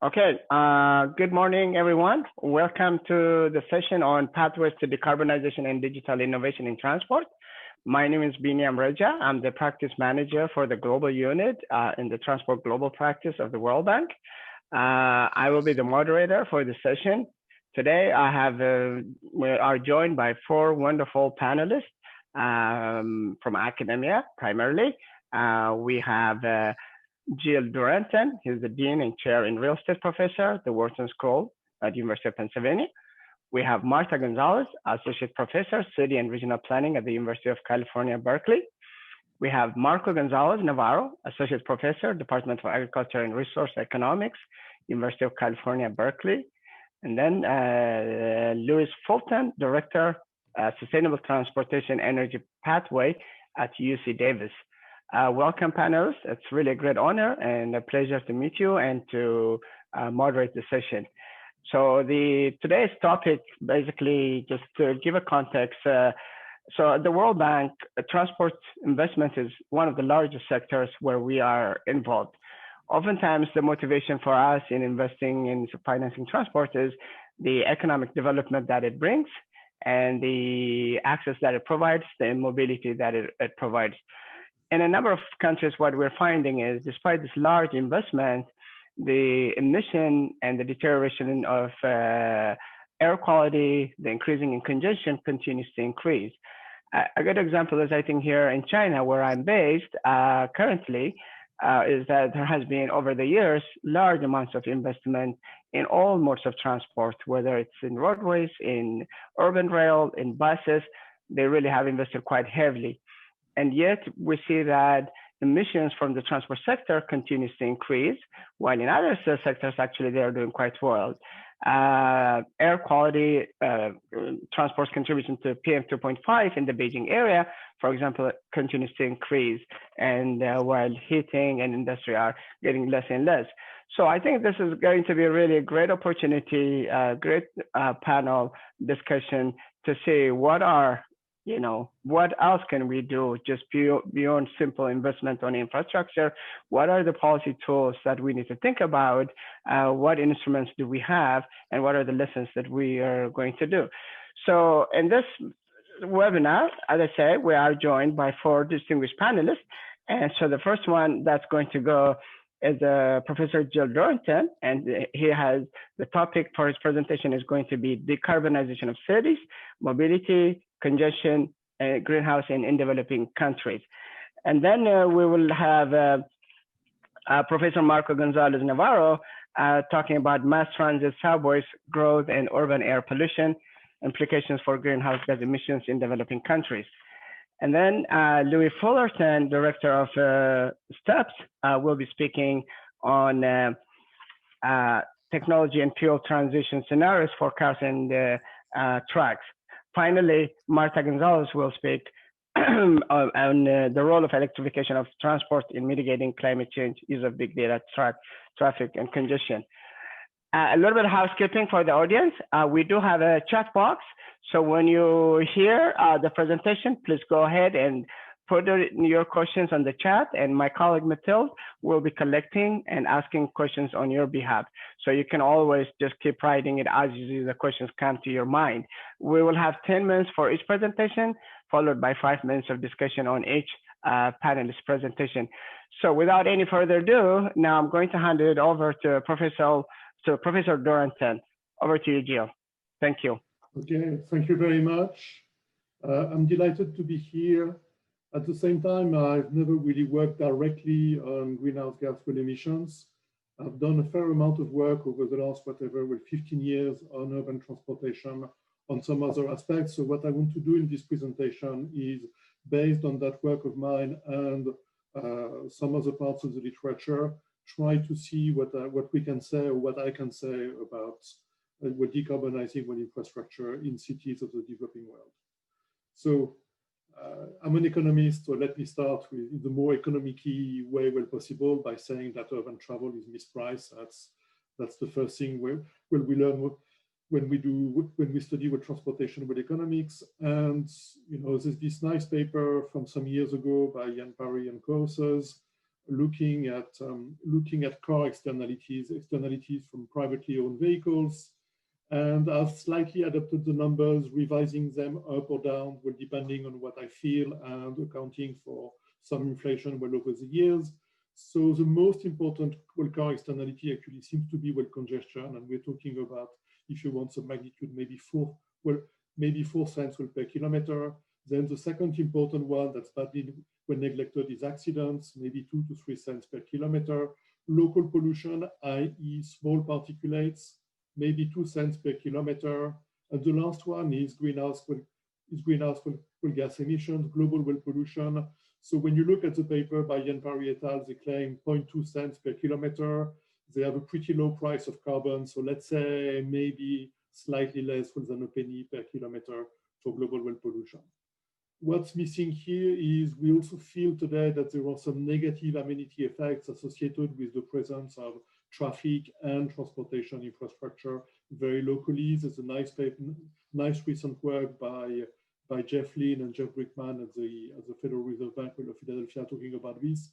Okay, good morning, everyone. Welcome to the session on pathways to decarbonization and digital innovation in transport. My name is Biniam Reja. I'm the practice manager for the global unit in the Transport Global Practice of the World Bank. I will be the moderator for the session. Today, we are joined by four wonderful panelists from academia, primarily. We have Jill Duranton. He's the Dean and Chair and Real Estate Professor at the Wharton School at the University of Pennsylvania. We have Marta Gonzalez, Associate Professor, City and Regional Planning at the University of California, Berkeley. We have Marco Gonzalez Navarro, Associate Professor, Department of Agriculture and Resource Economics, University of California, Berkeley. And then Louis Fulton, Director, Sustainable Transportation Energy Pathway at UC Davis. Welcome, panelists. It's really a great honor and a pleasure to meet you and to moderate the session. So today's topic, basically, just to give a context, so at the World Bank, transport investment is one of the largest sectors where we are involved. Oftentimes, the motivation for us in investing in financing transport is the economic development that it brings and the access that it provides, the mobility that it provides. In a number of countries, what we're finding is, despite this large investment, the emission and the deterioration of air quality, the increasing in congestion continues to increase. A good example is, I think, here in China, where I'm based currently, is that there has been, over the years, large amounts of investment in all modes of transport, whether it's in roadways, in urban rail, in buses. They really have invested quite heavily. And yet we see that emissions from the transport sector continues to increase, while in other sectors, actually, they are doing quite well. Air quality, transport's contribution to PM 2.5 in the Beijing area, for example, continues to increase, and while heating and industry are getting less and less. So I think this is going to be really a great opportunity, great panel discussion to see what else can we do just beyond simple investment on infrastructure? What are the policy tools that we need to think about? What instruments do we have? And what are the lessons that we are going to do? So in this webinar, as I said, we are joined by four distinguished panelists. And so the first one that's going to go is Professor Jill Duranton, and he has the topic for his presentation is going to be decarbonization of cities, mobility, congestion, and greenhouse in developing countries. And then we will have Professor Marco Gonzalez Navarro talking about mass transit, subways, growth, and urban air pollution, implications for greenhouse gas emissions in developing countries. And then Louis Fullerton, Director of STEPS, will be speaking on technology and fuel transition scenarios for cars and trucks. Finally, Marta Gonzalez will speak on the role of electrification of transport in mitigating climate change, use of big data, traffic, and congestion. A little bit of housekeeping for the audience. We do have a chat box. So when you hear the presentation, please go ahead and put your questions on the chat, and my colleague Mathilde will be collecting and asking questions on your behalf. So you can always just keep writing it as the questions come to your mind. We will have 10 minutes for each presentation, followed by 5 minutes of discussion on each panelist presentation. So without any further ado, now I'm going to hand it over to Professor Duranton. Over to you, Jill. Thank you. Okay, thank you very much. I'm delighted to be here. At the same time, I've never really worked directly on greenhouse gas emissions. I've done a fair amount of work over the last, 15 years on urban transportation, on some other aspects. So what I want to do in this presentation is, based on that work of mine and some other parts of the literature, try to see what we can say, or what I can say about what decarbonizing one infrastructure in cities of the developing world. So I'm an economist, so let me start with the more economically way possible by saying that urban travel is mispriced. That's the first thing we learn when we study with transportation with economics. And there's this nice paper from some years ago by Jan Parry and co-authors looking at car externalities from privately owned vehicles, and I've slightly adapted the numbers, revising them up or down, well, depending on what I feel and accounting for some inflation well over the years. So the most important car externality actually seems to be congestion, and we're talking about, if you want some magnitude, maybe 4 cents per kilometer. Then the second important one that's badly neglected is accidents, maybe 2 to 3 cents per kilometer. Local pollution, i.e. small particulates, maybe 2 cents per kilometer. And the last one is greenhouse gas emissions, global well pollution. So when you look at the paper by Yen Parry et al., they claim 0.2 cents per kilometer. They have a pretty low price of carbon. So let's say maybe slightly less than a penny per kilometer for global well pollution. What's missing here is we also feel today that there are some negative amenity effects associated with the presence of traffic and transportation infrastructure very locally. There's a nice nice recent work by Jeff Lynn and Jeff Brickman at the Federal Reserve Bank of Philadelphia talking about this.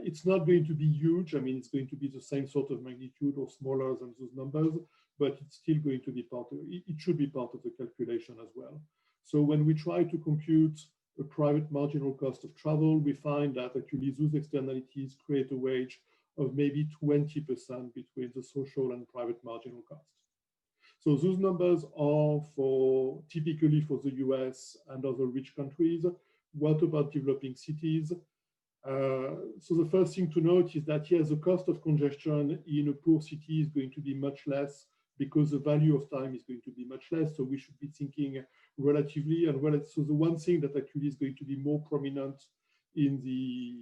It's not going to be huge. I mean, it's going to be the same sort of magnitude or smaller than those numbers, but it's still going to be part of it. It should be part of the calculation as well. So when we try to compute a private marginal cost of travel, we find that actually those externalities create a wage of maybe 20% between the social and private marginal cost. So those numbers are typically for the US and other rich countries. What about developing cities? So the first thing to note is that yes, the cost of congestion in a poor city is going to be much less because the value of time is going to be much less. So we should be thinking relatively and so the one thing that actually is going to be more prominent in the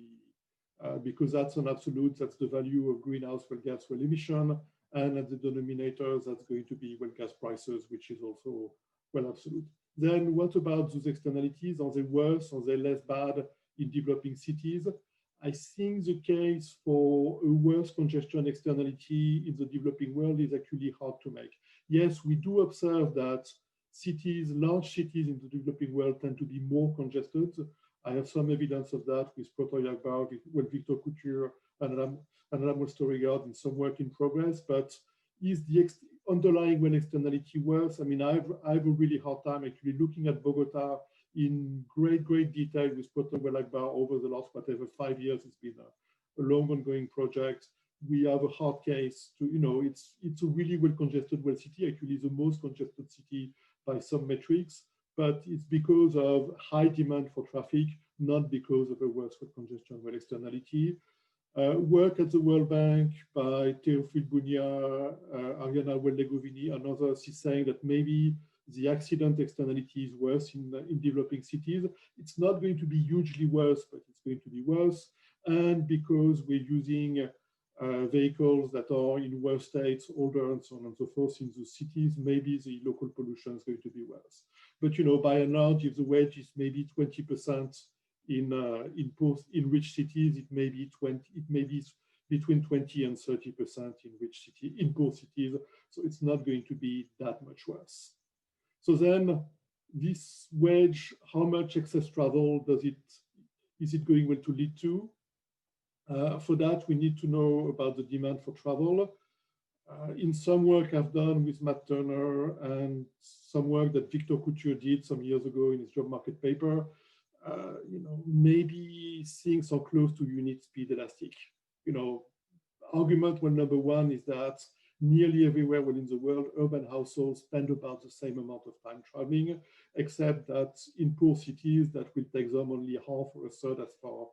because that's an absolute, that's the value of greenhouse gas emission, and at the denominators, that's going to be gas prices, which is also absolute. Then what about those externalities? Are they worse? Are they less bad in developing cities? I think the case for a worse congestion externality in the developing world is actually hard to make. Yes, we do observe that large cities in the developing world tend to be more congested. I have some evidence of that with Piotr Jakbar, Victor Couture, and Ramon Storigard in some work in progress. But is the underlying externality worse? I mean, I have a really hard time actually looking at Bogota in great detail with Piotr Jakbar over the last 5 years. It's been a long ongoing project. We have a hard case to, it's a really congested city, actually the most congested city by some metrics, but it's because of high demand for traffic, not because of a worse congestion externality. Work at the World Bank by Théophile Bougna, Ariana Wellegovini, and others is saying that maybe the accident externality is worse in developing cities. It's not going to be hugely worse, but it's going to be worse. And because we're using vehicles that are in worse states, older and so on and so forth in the cities, maybe the local pollution is going to be worse. But by and large, if the wage is maybe 20% in rich cities, it may be between 20 and 30% in poor cities. So it's not going to be that much worse. So then this wage, how much excess travel is it going to lead to? For that, we need to know about the demand for travel. In some work I've done with Matt Turner and some work that Victor Couture did some years ago in his job market paper, maybe things are close to unit speed elastic. Argument number one is that nearly everywhere in the world, urban households spend about the same amount of time traveling, except that in poor cities, that will take them only half or a third as far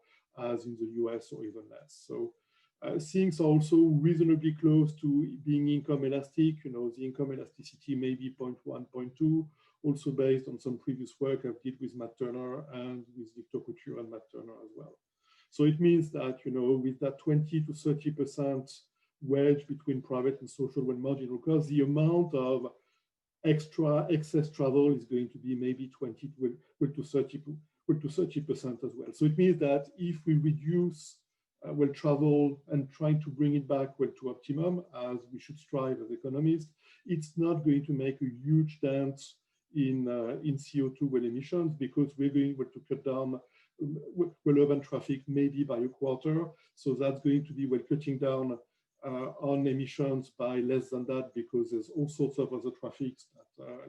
as in the US or even less. So things are also reasonably close to being income elastic. The income elasticity may be 0.1, 0.2, also based on some previous work I did with Matt Turner and with Victor Couture and Matt Turner as well. So it means that, with that 20 to 30% wedge between private and social and marginal costs, the amount of excess travel is going to be maybe 20 to 30% as well. So it means that if we reduce travel and trying to bring it back to optimum, as we should strive as economists, it's not going to make a huge dent in CO2 emissions, because we're going to cut down urban traffic maybe by a quarter. So that's going to be cutting down on emissions by less than that, because there's all sorts of other traffics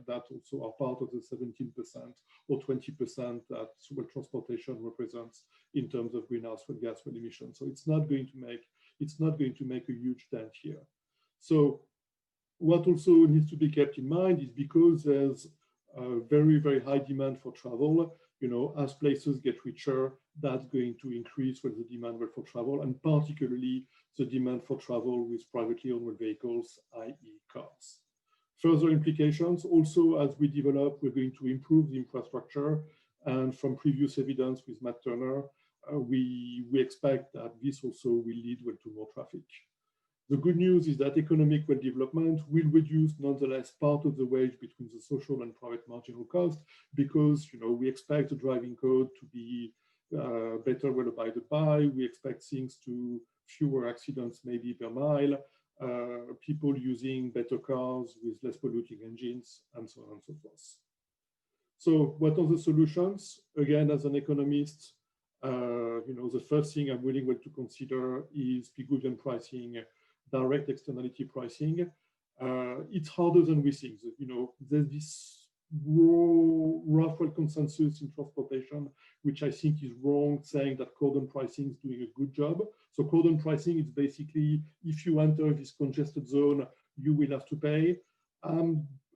that also are part of the 17% or 20% that transportation represents in terms of greenhouse gas emissions. So it's not going to make a huge dent here. So what also needs to be kept in mind is, because there's a very, very high demand for travel, as places get richer, that's going to increase the demand for travel, and particularly the demand for travel with privately owned vehicles, i.e. cars. Further implications also, as we develop, we're going to improve the infrastructure. And from previous evidence with Matt Turner, we expect that this also will lead to more traffic. The good news is that economic development will reduce, nonetheless, part of the wedge between the social and private marginal cost, because we expect the driving code to be better abided by. We expect things to fewer accidents maybe per mile, people using better cars with less polluting engines, and so on and so forth. So what are the solutions? Again, as an economist, the first thing I'm willing to consider is Pigouvian pricing, direct externality pricing. It's harder than we think. There's this rough consensus in transportation, which I think is wrong, saying that cordon pricing is doing a good job. So cordon pricing is basically, if you enter this congested zone, you will have to pay.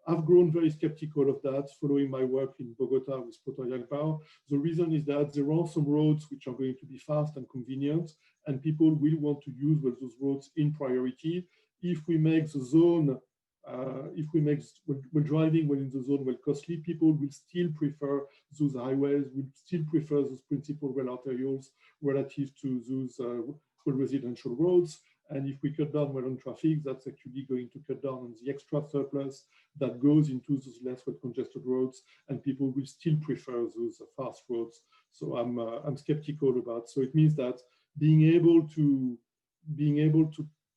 I've grown very skeptical of that following my work in Bogota with Potoyangpao. The reason is that there are some roads which are going to be fast and convenient, and people will want to use those roads in priority. If we make the zone, when driving in the zone costly, people will still prefer those highways, will still prefer those principal rail arterials relative to those residential roads. And if we cut down on traffic, that's actually going to cut down on the extra surplus that goes into those less congested roads, and people will still prefer those fast roads. So I'm skeptical about. So it means that being able to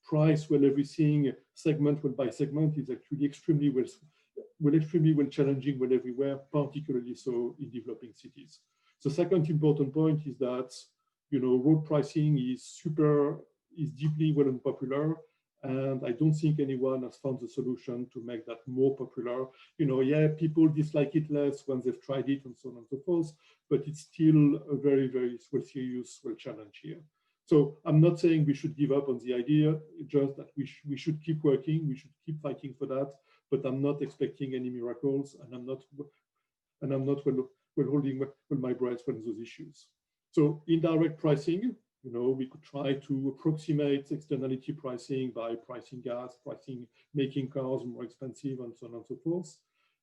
price everything segment by segment is actually extremely well challenging everywhere, particularly so in developing cities. The second important point is that road pricing is deeply unpopular, and I don't think anyone has found the solution to make that more popular. Yeah, people dislike it less when they've tried it and so on and so forth, but it's still a very, very serious challenge here. So I'm not saying we should give up on the idea, just that we should keep working, we should keep fighting for that, but I'm not expecting any miracles, and I'm not holding my breath on those issues. So indirect pricing, we could try to approximate externality pricing by pricing gas, making cars more expensive, and so on and so forth.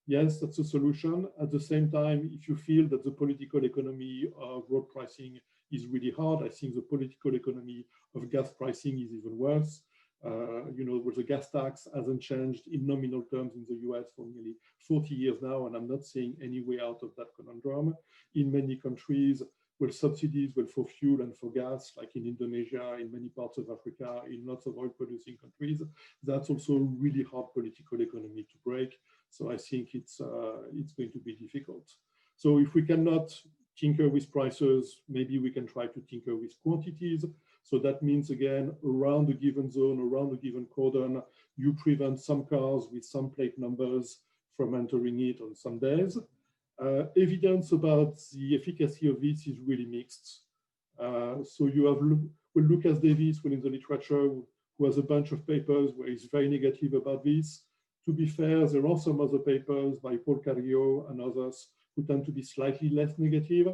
Yes, that's a solution. At the same time, if you feel that the political economy of road pricing is really hard, I think the political economy of gas pricing is even worse. Where the gas tax hasn't changed in nominal terms in the US for nearly 40 years now, and I'm not seeing any way out of that conundrum. In many countries, subsidies for fuel and for gas, like in Indonesia, in many parts of Africa, in lots of oil-producing countries, that's also a really hard political economy to break. So I think it's going to be difficult. So if we cannot tinker with prices, maybe we can try to tinker with quantities. So that means, again, around a given zone, around a given cordon, you prevent some cars with some plate numbers from entering it on some days. Evidence about the efficacy of this is really mixed. So you have Lucas Davis, in the literature, who has a bunch of papers where he's very negative about this. To be fair, there are some other papers by Paul Carrillo and others who tend to be slightly less negative.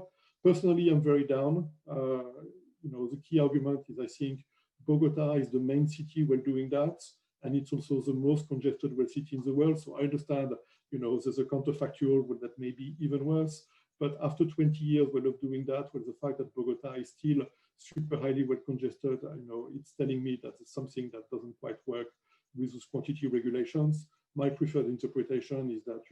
Personally, I'm very down. The key argument is, I think Bogota is the main city when doing that, and it's also the most congested city in the world. So I understand, there's a counterfactual that may be even worse. But after 20 years of doing that, the fact that Bogota is still super highly congested, it's telling me that it's something that doesn't quite work with those quantity regulations. My preferred interpretation is that,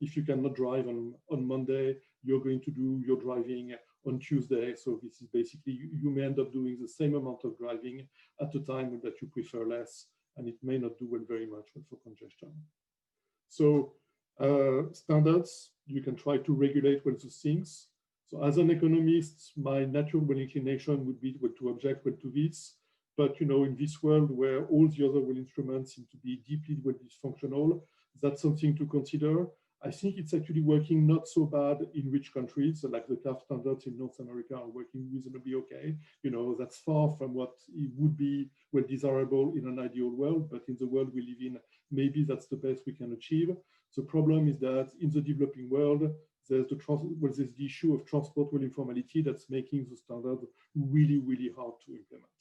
if you cannot drive on Monday, you're going to do your driving on Tuesday. So this is basically, you may end up doing the same amount of driving at a time that you prefer less, and it may not do very much for congestion. So standards, you can try to regulate those things. So as an economist, my natural inclination would be to object to this. But in this world where all the other instruments seem to be deeply dysfunctional, that's something to consider. I think it's actually working not so bad in rich countries, so like the CAF standards in North America are working reasonably okay. That's far from what it would be desirable in an ideal world, but in the world we live in, maybe that's the best we can achieve. The problem is that in the developing world, there's the issue of transport informality that's making the standard really, really hard to implement.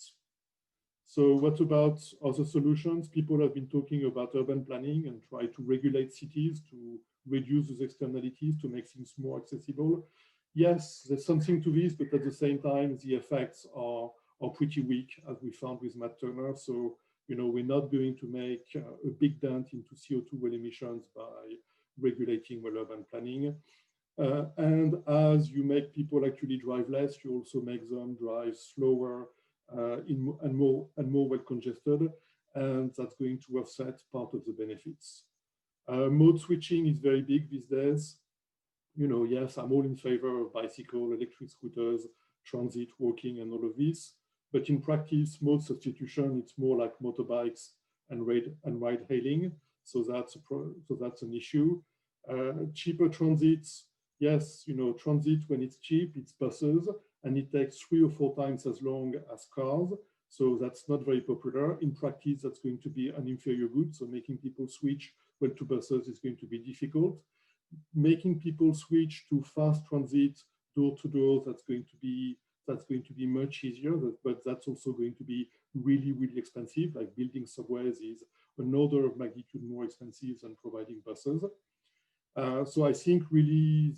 So what about other solutions? People have been talking about urban planning and try to regulate cities to reduce those externalities, to make things more accessible. Yes, there's something to this, but at the same time, the effects are pretty weak, as we found with Matt Turner. So, we're not going to make a big dent into CO2 emissions by regulating urban planning. And as you make people actually drive less, you also make them drive slower and more well congested, and that's going to offset part of the benefits. Mode switching is very big these days. Yes, I'm all in favor of bicycle, electric scooters, transit, walking, and all of this. But in practice, mode substitution, it's more like motorbikes and ride hailing. So that's an issue. Cheaper transits. Yes, transit, when it's cheap, it's buses, and it takes 3 or 4 times as long as cars. So that's not very popular. In practice, that's going to be an inferior good. So making people switch to buses is going to be difficult. Making people switch to fast transit, door to door, that's going to be much easier, but that's also going to be really, really expensive. Like building subways is an order of magnitude more expensive than providing buses. So I think really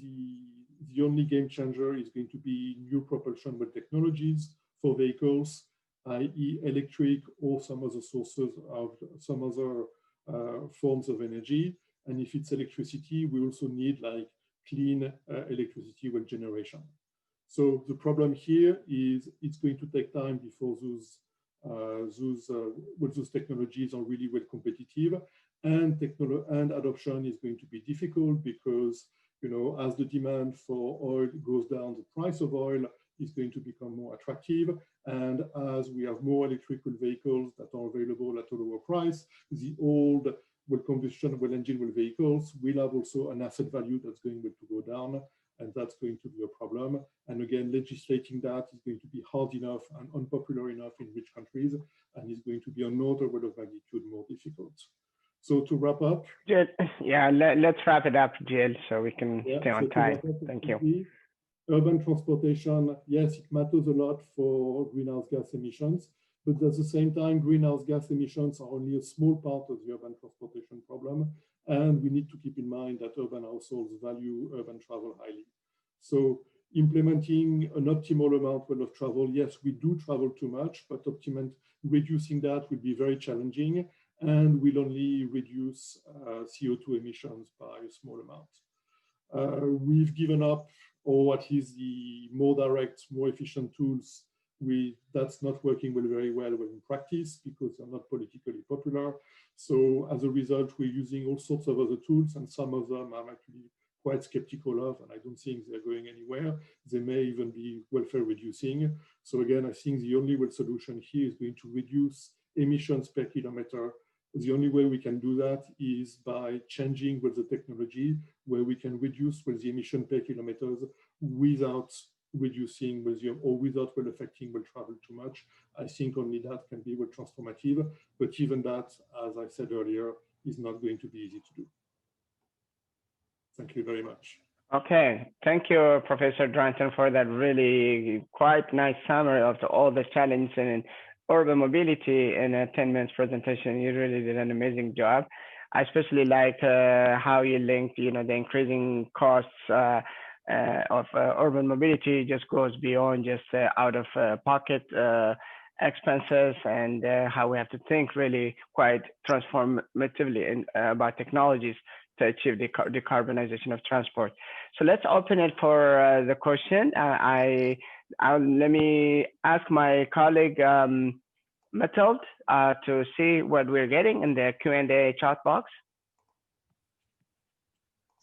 the only game changer is going to be new propulsion technologies for vehicles, i.e. electric or some other sources of some other forms of energy. And if it's electricity, we also need like clean electricity generation. So the problem here is it's going to take time before those technologies are really well competitive, and adoption is going to be difficult because as the demand for oil goes down, the price of oil is going to become more attractive, and as we have more electrical vehicles that are available at a lower price, the old combustion engine vehicles will have also an asset value that's going to go down, and that's going to be a problem. And again, legislating that is going to be hard enough and unpopular enough in rich countries, and is going to be an order of magnitude more difficult. So to wrap up. Jill, yeah, let's wrap it up, Jill, so we can stay on time. Thank you. Urban transportation, yes, it matters a lot for greenhouse gas emissions, but at the same time, greenhouse gas emissions are only a small part of the urban transportation problem. And we need to keep in mind that urban households value urban travel highly. So implementing an optimal amount of travel, yes, we do travel too much, but reducing that will be very challenging and will only reduce CO2 emissions by a small amount. We've given up, or what is the more direct, more efficient tools. That's not working very well in practice because they're not politically popular. So as a result, we're using all sorts of other tools, and some of them I'm actually quite skeptical of, and I don't think they're going anywhere. They may even be welfare reducing. So again, I think the only solution here is going to reduce emissions per kilometer. The only way we can do that is by changing the technology, where we can reduce the emission per kilometers without reducing or without affecting travel too much. I think only that can be transformative, but even that, as I said earlier, is not going to be easy to do. Thank you very much. Okay, thank you, Professor Dranton, for that really quite nice summary of all the challenges in urban mobility in a 10 minutes presentation. You really did an amazing job. I especially like how you linked, the increasing costs of urban mobility just goes beyond just out of pocket expenses, and how we have to think really quite transformatively about technologies to achieve the decarbonization of transport. So let's open it for the question. Let me ask my colleague Mathilde to see what we're getting in the Q&A chat box.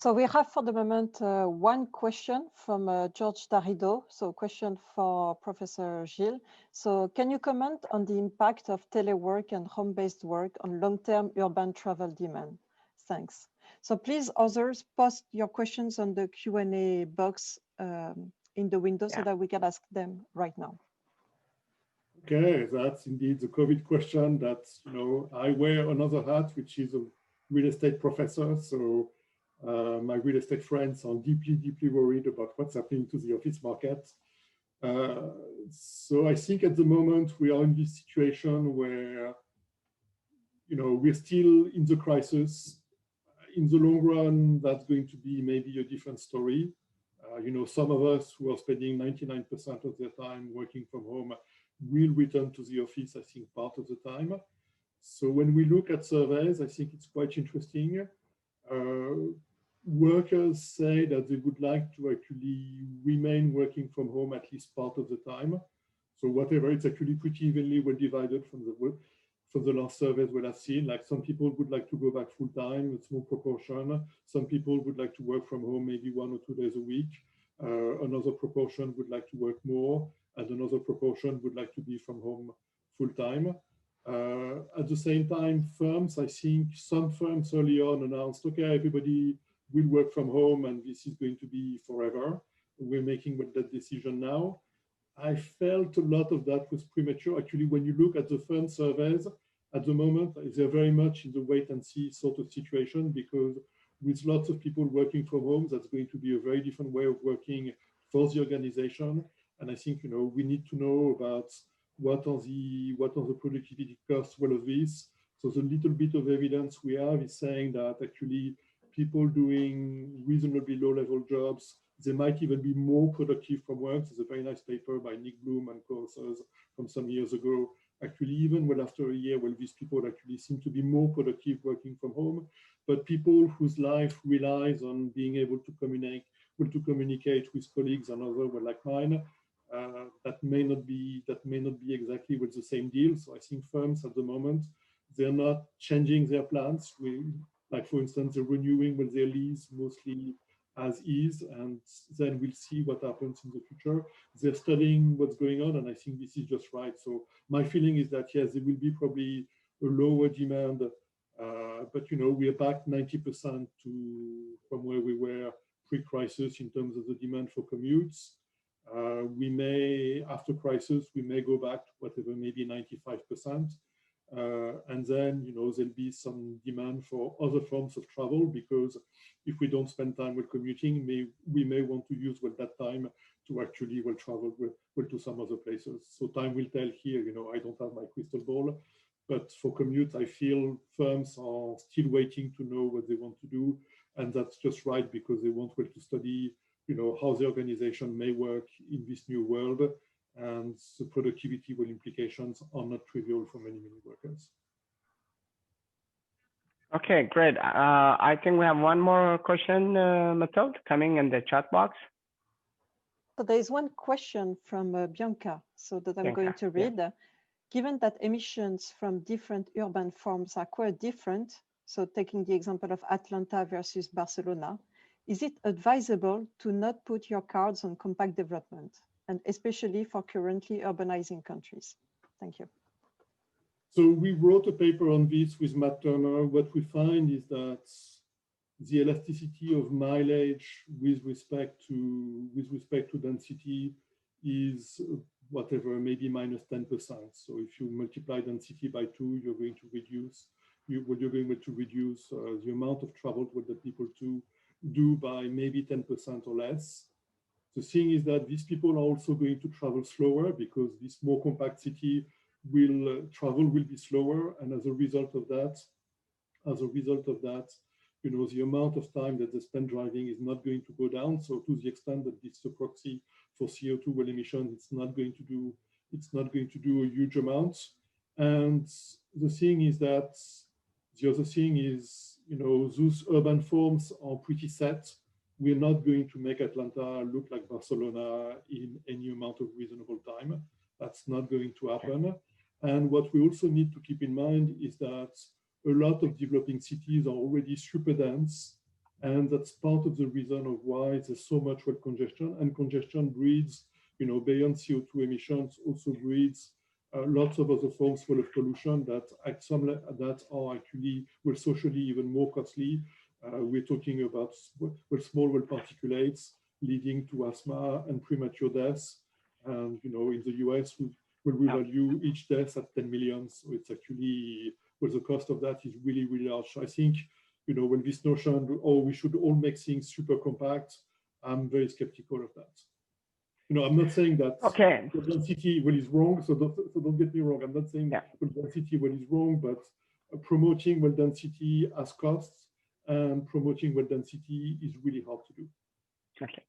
So we have for the moment one question from George Darido. So question for Professor Gilles. So can you comment on the impact of telework and home-based work on long-term urban travel demand? Thanks. So please others post your questions on the Q&A box in the window so that we can ask them right now. Okay, that's indeed the COVID question that, you know, I wear another hat, which is a real estate professor. So my real estate friends are deeply worried about what's happening to the office market. So I think at the moment we are in this situation where, you know, we're still in the crisis. In the long run, that's going to be maybe a different story. You know, some of us who are spending 99% of their time working from home will return to the office, I think, part of the time. So when we look at surveys, I think it's quite interesting. Workers say that they would like to actually remain working from home at least part of the time. So whatever, it's actually pretty evenly well divided from the last surveys we have seen. Like some people would like to go back full time, a small proportion. Some people would like to work from home maybe 1 or 2 days a week. Another proportion would like to work more, and another proportion would like to be from home full time. At the same time, firms, I think some firms early on announced, okay, everybody will work from home and this is going to be forever. We're making that decision now. I felt a lot of that was premature. Actually, when you look at the firm surveys at the moment, they're very much in the wait and see sort of situation, because with lots of people working from home, that's going to be a very different way of working for the organization. And I think, you know, we need to know about what are the productivity costs, all of this. So the little bit of evidence we have is saying that actually people doing reasonably low-level jobs, they might even be more productive from work. There's a very nice paper by Nick Bloom and co-authors from some years ago. Actually, even well after a year, well, these people actually seem to be more productive working from home. But people whose life relies on being able to communicate with colleagues and others, well, like mine, that may not be exactly with the same deal. So I think firms at the moment, they're not changing their plans. Like for instance, they're renewing with their lease mostly as is, and then we'll see what happens in the future. They're studying what's going on, and I think this is just right. So my feeling is that yes, there will be probably a lower demand, but you know, we are back 90% from where we were pre-crisis in terms of the demand for commutes. We may, after crisis, we may go back to whatever, maybe 95%. And then, you know, there'll be some demand for other forms of travel, because if we don't spend time with commuting, we may want to use that time to actually travel to some other places. So time will tell here. You know, I don't have my crystal ball, but for commute, I feel firms are still waiting to know what they want to do, and that's just right, because they want to study, you know, how the organization may work in this new world. And the productivity implications are not trivial for many workers. Okay, great. I think we have one more question, Mathilde, coming in the chat box. So there is one question from Bianca, so that I'm going to read. Yeah. Given that emissions from different urban forms are quite different, so taking the example of Atlanta versus Barcelona, is it advisable to not put your cards on compact development, and especially for currently urbanizing countries? Thank you. So we wrote a paper on this with Matt Turner. What we find is that the elasticity of mileage with respect to density is whatever, maybe minus 10%. So if you multiply density by 2, you're going to reduce the amount of travel that people do by maybe 10% or less. The thing is that these people are also going to travel slower, because this more compact city travel will be slower, and as a result of that, you know, the amount of time that they spend driving is not going to go down. So to the extent that this is a proxy for CO2 emissions, it's not going to do a huge amount. And the other thing is, you know, those urban forms are pretty set. We're not going to make Atlanta look like Barcelona in any amount of reasonable time. That's not going to happen. And what we also need to keep in mind is that a lot of developing cities are already super dense, And that's part of the reason of why there's so much well congestion, and congestion breeds, beyond CO2 emissions, also breeds lots of other forms full of pollution that at some that are actually socially even more costly. We're talking about small well particulates leading to asthma and premature deaths. And in the US, we value each death at 10 million. So it's actually, the cost of that is really, really large. So I think, when this notion, we should all make things super compact, I'm very skeptical of that. I'm not saying that well density is wrong, so don't get me wrong. I'm not saying well density is wrong, but promoting well density as costs and promoting well density is really hard to do. Okay,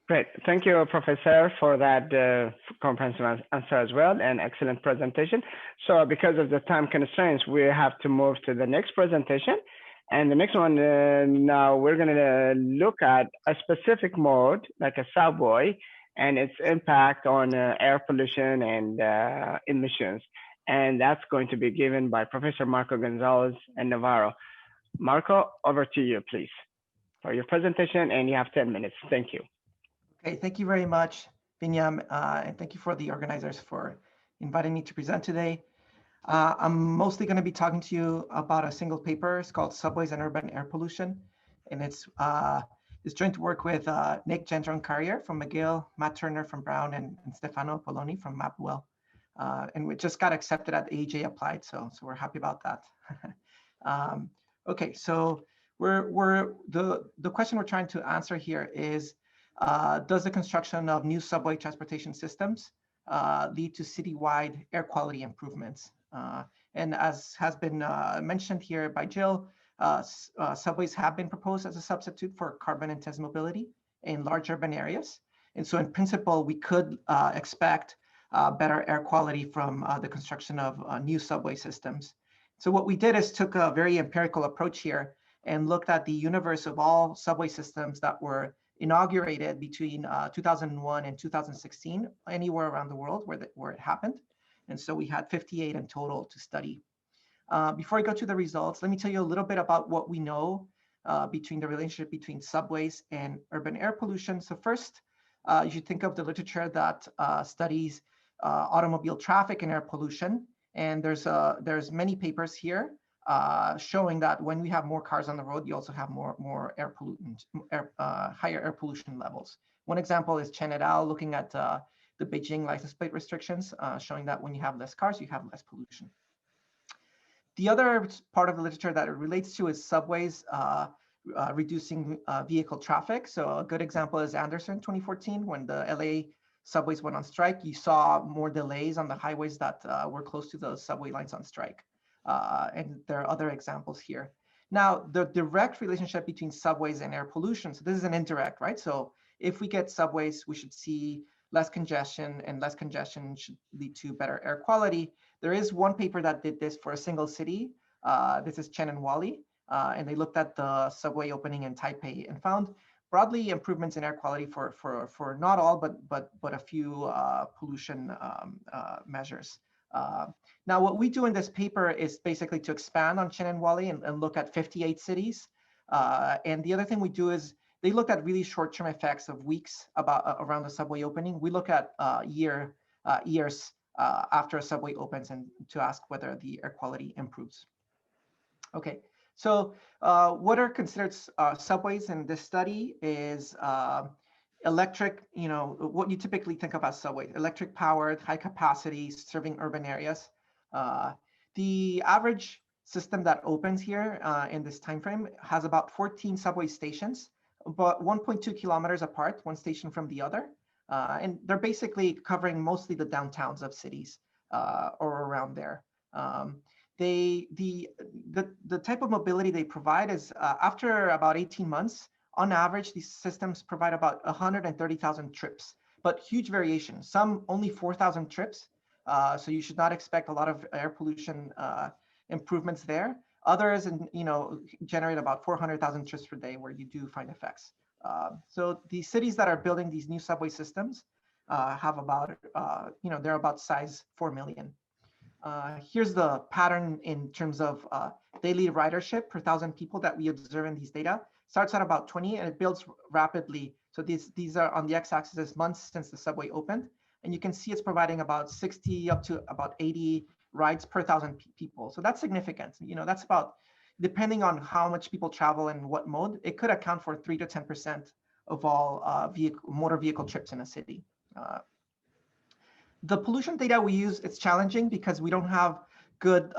great. Thank you, Professor, for that comprehensive answer as well, and excellent presentation. So because of the time constraints, we have to move to the next presentation. And the next one, now we're going to look at a specific mode, like a subway, and its impact on air pollution and emissions. And that's going to be given by Professor Marco Gonzalez and Navarro. Marco, over to you, please, for your presentation, and you have 10 minutes. Thank you. Okay, thank you very much, Binyam, and thank you for the organizers for inviting me to present today. I'm mostly going to be talking to you about a single paper. It's called Subways and Urban Air Pollution. And it's joint work with Nick Gendron-Carrier from McGill, Matt Turner from Brown, and Stefano Poloni from Mapwell. And we just got accepted at AEJ Applied, so we're happy about that. Okay, so the question we're trying to answer here is, does the construction of new subway transportation systems lead to citywide air quality improvements? And as has been mentioned here by Jill, subways have been proposed as a substitute for carbon-intensive mobility in large urban areas. And so in principle, we could expect better air quality from the construction of new subway systems. So what we did is took a very empirical approach here and looked at the universe of all subway systems that were inaugurated between 2001 and 2016, anywhere around the world where it happened. And so we had 58 in total to study. Before I go to the results, let me tell you a little bit about what we know between the relationship between subways and urban air pollution. So first, you should think of the literature that studies automobile traffic and air pollution. And there's many papers here showing that when we have more cars on the road, you also have more air pollutant, higher air pollution levels. One example is Chen et al. Looking at the Beijing license plate restrictions, showing that when you have less cars, you have less pollution. The other part of the literature that it relates to is subways reducing vehicle traffic. So a good example is Anderson 2014, when the LA subways went on strike. You saw more delays on the highways that were close to the subway lines on strike. And there are other examples here. Now, the direct relationship between subways and air pollution, so this is an indirect, right? So if we get subways, we should see less congestion, and less congestion should lead to better air quality. There is one paper that did this for a single city. This is Chen and Wally, and they looked at the subway opening in Taipei and found broadly improvements in air quality for not all, but a few pollution measures. Now, what we do in this paper is basically to expand on Chen and Wally and look at 58 cities. And the other thing we do is they look at really short-term effects of weeks around the subway opening. We look at years after a subway opens and to ask whether the air quality improves. Okay, so what are considered subways in this study is electric, what you typically think of as subways, electric powered, high capacity, serving urban areas. The average system that opens here in this time frame has about 14 subway stations, but 1.2 kilometers apart, one station from the other. And they're basically covering mostly the downtowns of cities or around there. The type of mobility they provide is after about 18 months, on average, these systems provide about 130,000 trips, but huge variation. Some only 4,000 trips. So you should not expect a lot of air pollution improvements there. Others, generate about 400,000 trips per day where you do find effects. So the cities that are building these new subway systems have about, they're about size 4 million. Here's the pattern in terms of daily ridership per 1,000 people that we observe in these data. Starts at about 20 and it builds rapidly. So these are on the x-axis as months since the subway opened. And you can see it's providing about 60 up to about 80 rides per 1,000 people. So that's significant. You know, that's about, depending on how much people travel and what mode, it could account for 3 to 10% of all motor vehicle trips in a city. The pollution data we use, it's challenging because we don't have good,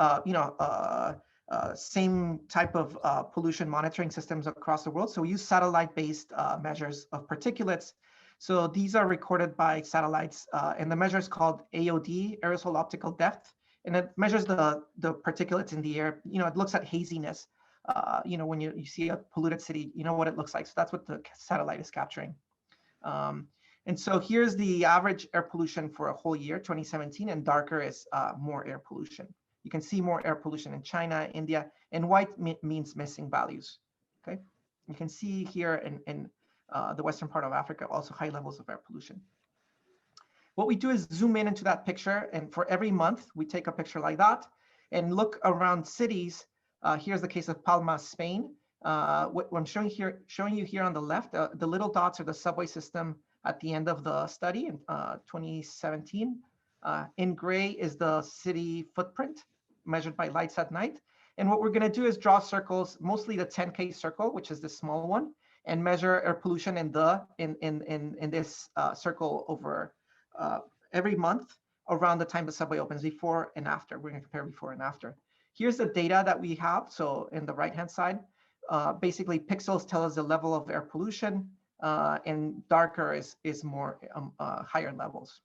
same type of pollution monitoring systems across the world. So we use satellite-based measures of particulates. So these are recorded by satellites, and the measure is called AOD, aerosol optical depth, and it measures the particulates in the air. You know, it looks at haziness. You know, when you see a polluted city, you know what it looks like. So that's what the satellite is capturing. And so here's the average air pollution for a whole year, 2017, and darker is more air pollution. You can see more air pollution in China, India, and white means missing values, okay? You can see here in the western part of Africa, also high levels of air pollution. What we do is zoom in into that picture, and for every month, we take a picture like that and look around cities. Here's the case of Palma, Spain. What I'm showing you here on the left, the little dots are the subway system at the end of the study in 2017. In gray is the city footprint measured by lights at night. And what we're gonna do is draw circles, mostly the 10K circle, which is the small one, and measure air pollution in this circle over every month around the time the subway opens, before and after. We're gonna compare before and after. Here's the data that we have. So in the right-hand side, basically pixels tell us the level of air pollution, and darker is more higher levels.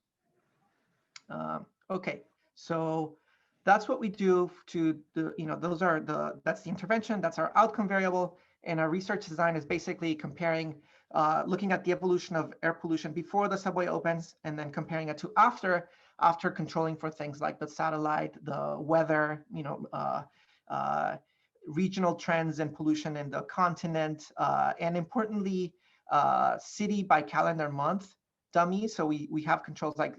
Okay, so that's what we do to the, that's the intervention, that's our outcome variable, and our research design is basically comparing, looking at the evolution of air pollution before the subway opens, and then comparing it to after controlling for things like the satellite, the weather, regional trends in pollution in the continent, and importantly, city by calendar month dummies. So we have controls like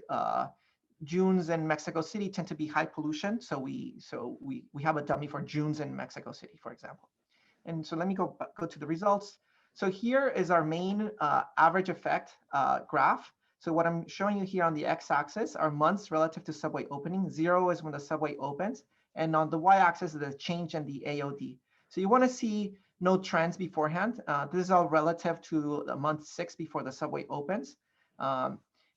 Junes in Mexico City tend to be high pollution. So we have a dummy for Junes in Mexico City, for example. And so let me go to the results. So here is our main average effect graph. So what I'm showing you here on the x-axis are months relative to subway opening. 0 is when the subway opens. And on the y-axis is the change in the AOD. So you want to see no trends beforehand. This is all relative to the month 6 before the subway opens.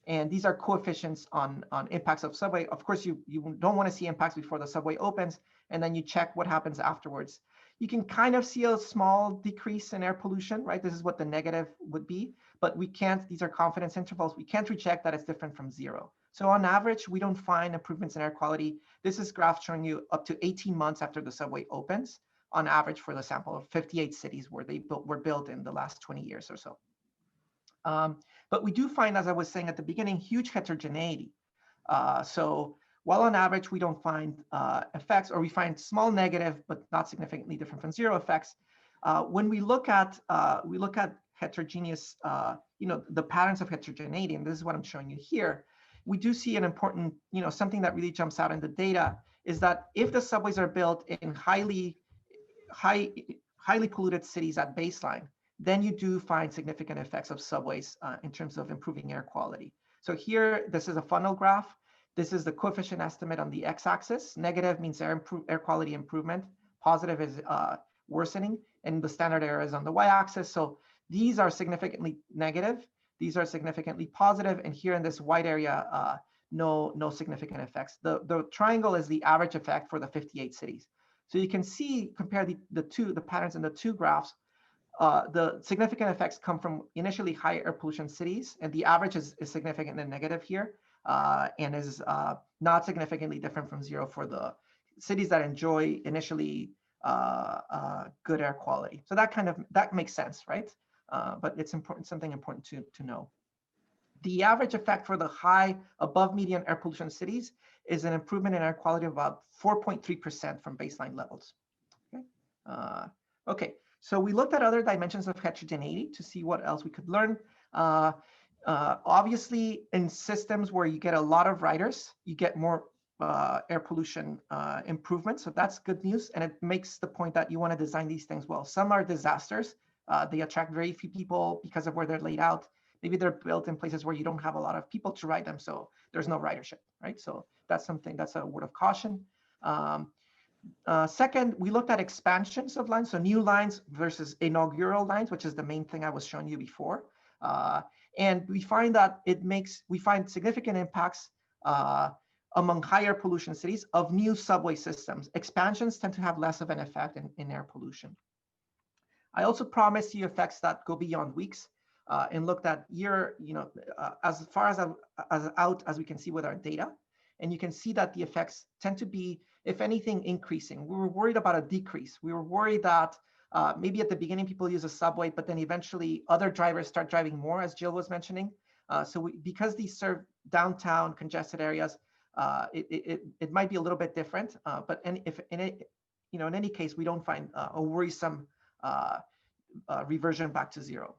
And these are coefficients on impacts of subway. Of course, you don't want to see impacts before the subway opens, and then you check what happens afterwards. You can kind of see a small decrease in air pollution, right? This is what the negative would be, but we can't, these are confidence intervals. We can't reject that it's different from 0. So on average, we don't find improvements in air quality. This is graph showing you up to 18 months after the subway opens, on average for the sample of 58 cities where they were built in the last 20 years or so. But we do find, as I was saying at the beginning, huge heterogeneity. So while on average we don't find effects, or we find small negative but not significantly different from 0 effects, when we look at heterogeneous, the patterns of heterogeneity, and this is what I'm showing you here, we do see an important, something that really jumps out in the data is that if the subways are built in highly polluted cities at baseline, then you do find significant effects of subways in terms of improving air quality. So here, this is a funnel graph. This is the coefficient estimate on the x-axis. Negative means air quality improvement. Positive is worsening, and the standard error is on the y-axis. So these are significantly negative. These are significantly positive, and here in this white area, no significant effects. The triangle is the average effect for the 58 cities. So you can see, compare the patterns in the two graphs. The significant effects come from initially high air pollution cities, and the average is significant and negative here, and is not significantly different from 0 for the cities that enjoy initially good air quality. So that makes sense, right? But it's something important to know. The average effect for the high above median air pollution cities is an improvement in air quality of about 4.3% from baseline levels. Okay. Okay. So we looked at other dimensions of heterogeneity to see what else we could learn. Obviously, in systems where you get a lot of riders, you get more air pollution improvements. So that's good news. And it makes the point that you want to design these things well. Some are disasters. They attract very few people because of where they're laid out. Maybe they're built in places where you don't have a lot of people to ride them. So there's no ridership, right? So that's something, that's a word of caution. Second, we looked at expansions of lines. So new lines versus inaugural lines, which is the main thing I was showing you before. And we find that we find significant impacts among higher pollution cities of new subway systems. Expansions tend to have less of an effect in air pollution. I also promised you effects that go beyond weeks and looked at as far as out as we can see with our data. And you can see that the effects tend to be, if anything, increasing. We were worried about a decrease. We were worried that maybe at the beginning people use a subway, but then eventually other drivers start driving more, as Jill was mentioning. Because these serve downtown congested areas, it might be a little bit different, but in any case, we don't find a worrisome reversion back to zero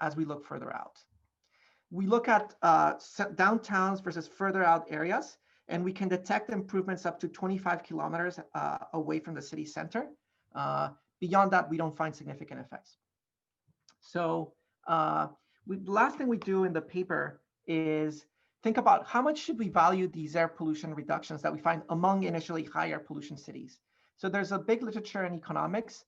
as we look further out. We look at downtowns versus further out areas, and we can detect improvements up to 25 kilometers away from the city center. Beyond that, we don't find significant effects. So the last thing we do in the paper is think about how much should we value these air pollution reductions that we find among initially higher pollution cities. So there's a big literature in economics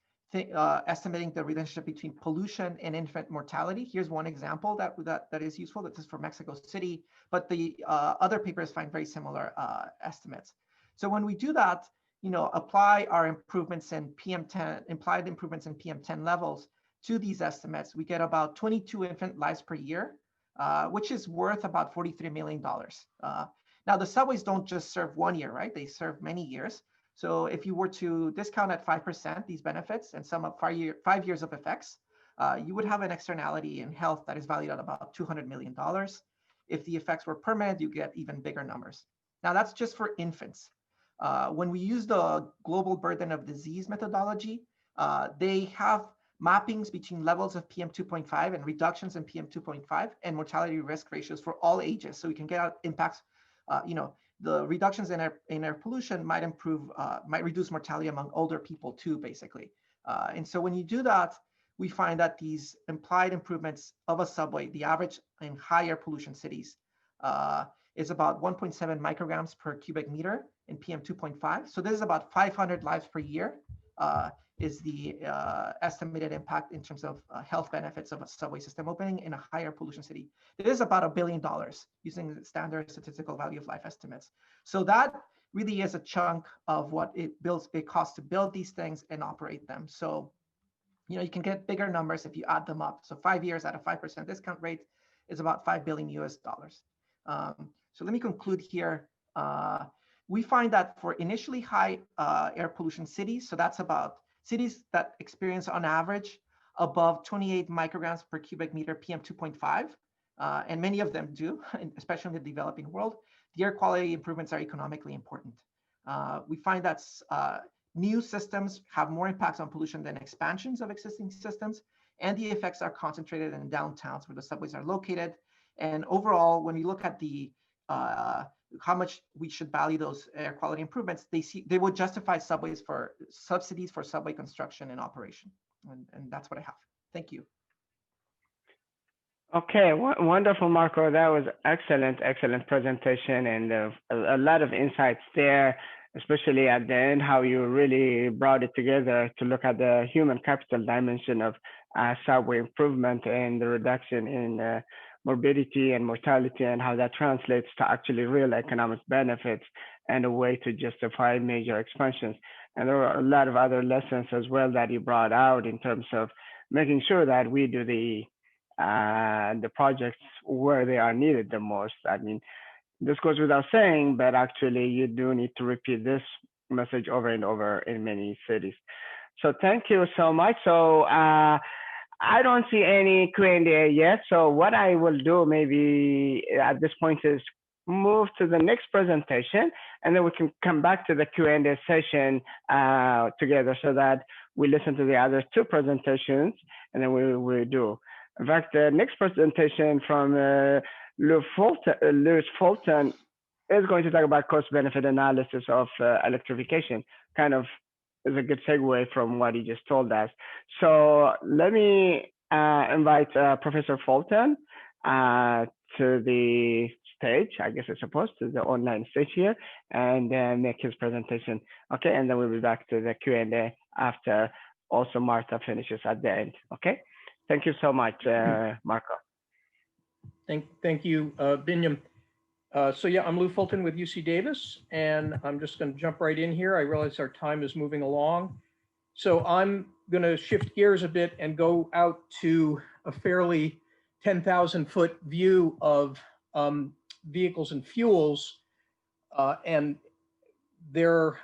estimating the relationship between pollution and infant mortality. Here's one example that is useful. This is for Mexico City, but the other papers find very similar estimates. So when we do that, apply our improvements in PM10, implied improvements in PM10 levels to these estimates, we get about 22 infant lives per year, which is worth about $43 million. Now, the subways don't just serve 1 year, right? They serve many years. So if you were to discount at 5% these benefits and sum up 5 years of effects, you would have an externality in health that is valued at about $200 million. If the effects were permanent, you get even bigger numbers. Now, that's just for infants. When we use the global burden of disease methodology, they have mappings between levels of PM2.5 and reductions in PM2.5 and mortality risk ratios for all ages. So we can get out impacts, the reductions in air pollution might reduce mortality among older people too, basically. And so when you do that, we find that these implied improvements of a subway, the average in higher pollution cities, is about 1.7 micrograms per cubic meter in PM2.5. So this is about 500 lives per year is the estimated impact in terms of health benefits of a subway system opening in a higher pollution city. It is about $1 billion using the standard statistical value of life estimates. So that really is a chunk of what it costs to build these things and operate them. So, you can get bigger numbers if you add them up. So 5 years at a 5% discount rate is about $5 billion US. So let me conclude here. We find that for initially high air pollution cities, so that's about cities that experience on average above 28 micrograms per cubic meter PM2.5, and many of them do, especially in the developing world, the air quality improvements are economically important. We find that new systems have more impacts on pollution than expansions of existing systems, and the effects are concentrated in downtowns where the subways are located. And overall, when we look at the how much we should value those air quality improvements, they would justify subsidies for subway construction and operation. And that's what I have. Thank you. Okay, wonderful, Marco. That was excellent presentation, and a lot of insights there, especially at the end, how you really brought it together to look at the human capital dimension of subway improvement and the reduction in morbidity and mortality, and how that translates to actually real economic benefits and a way to justify major expansions. And there are a lot of other lessons as well that you brought out in terms of making sure that we do the projects where they are needed the most. I mean, this goes without saying, but actually you do need to repeat this message over and over in many cities. So thank you so much. So I don't see any Q&A yet. So what I will do maybe at this point is move to the next presentation, and then we can come back to the Q&A session together, so that we listen to the other two presentations, and then we do. In fact, the next presentation from Louis Fulton is going to talk about cost-benefit analysis of electrification. Kind of is a good segue from what he just told us. So let me invite Professor Fulton to the stage, I guess I suppose, to the online stage here, and make his presentation. Okay, and then we'll be back to the Q&A after also Martha finishes at the end. Okay, thank you so much, Marco. Thank you, Binyam. So yeah, I'm Lou Fulton with UC Davis, and I'm just going to jump right in here. I realize our time is moving along. So I'm going to shift gears a bit and go out to a fairly 10,000-foot view of vehicles and fuels and their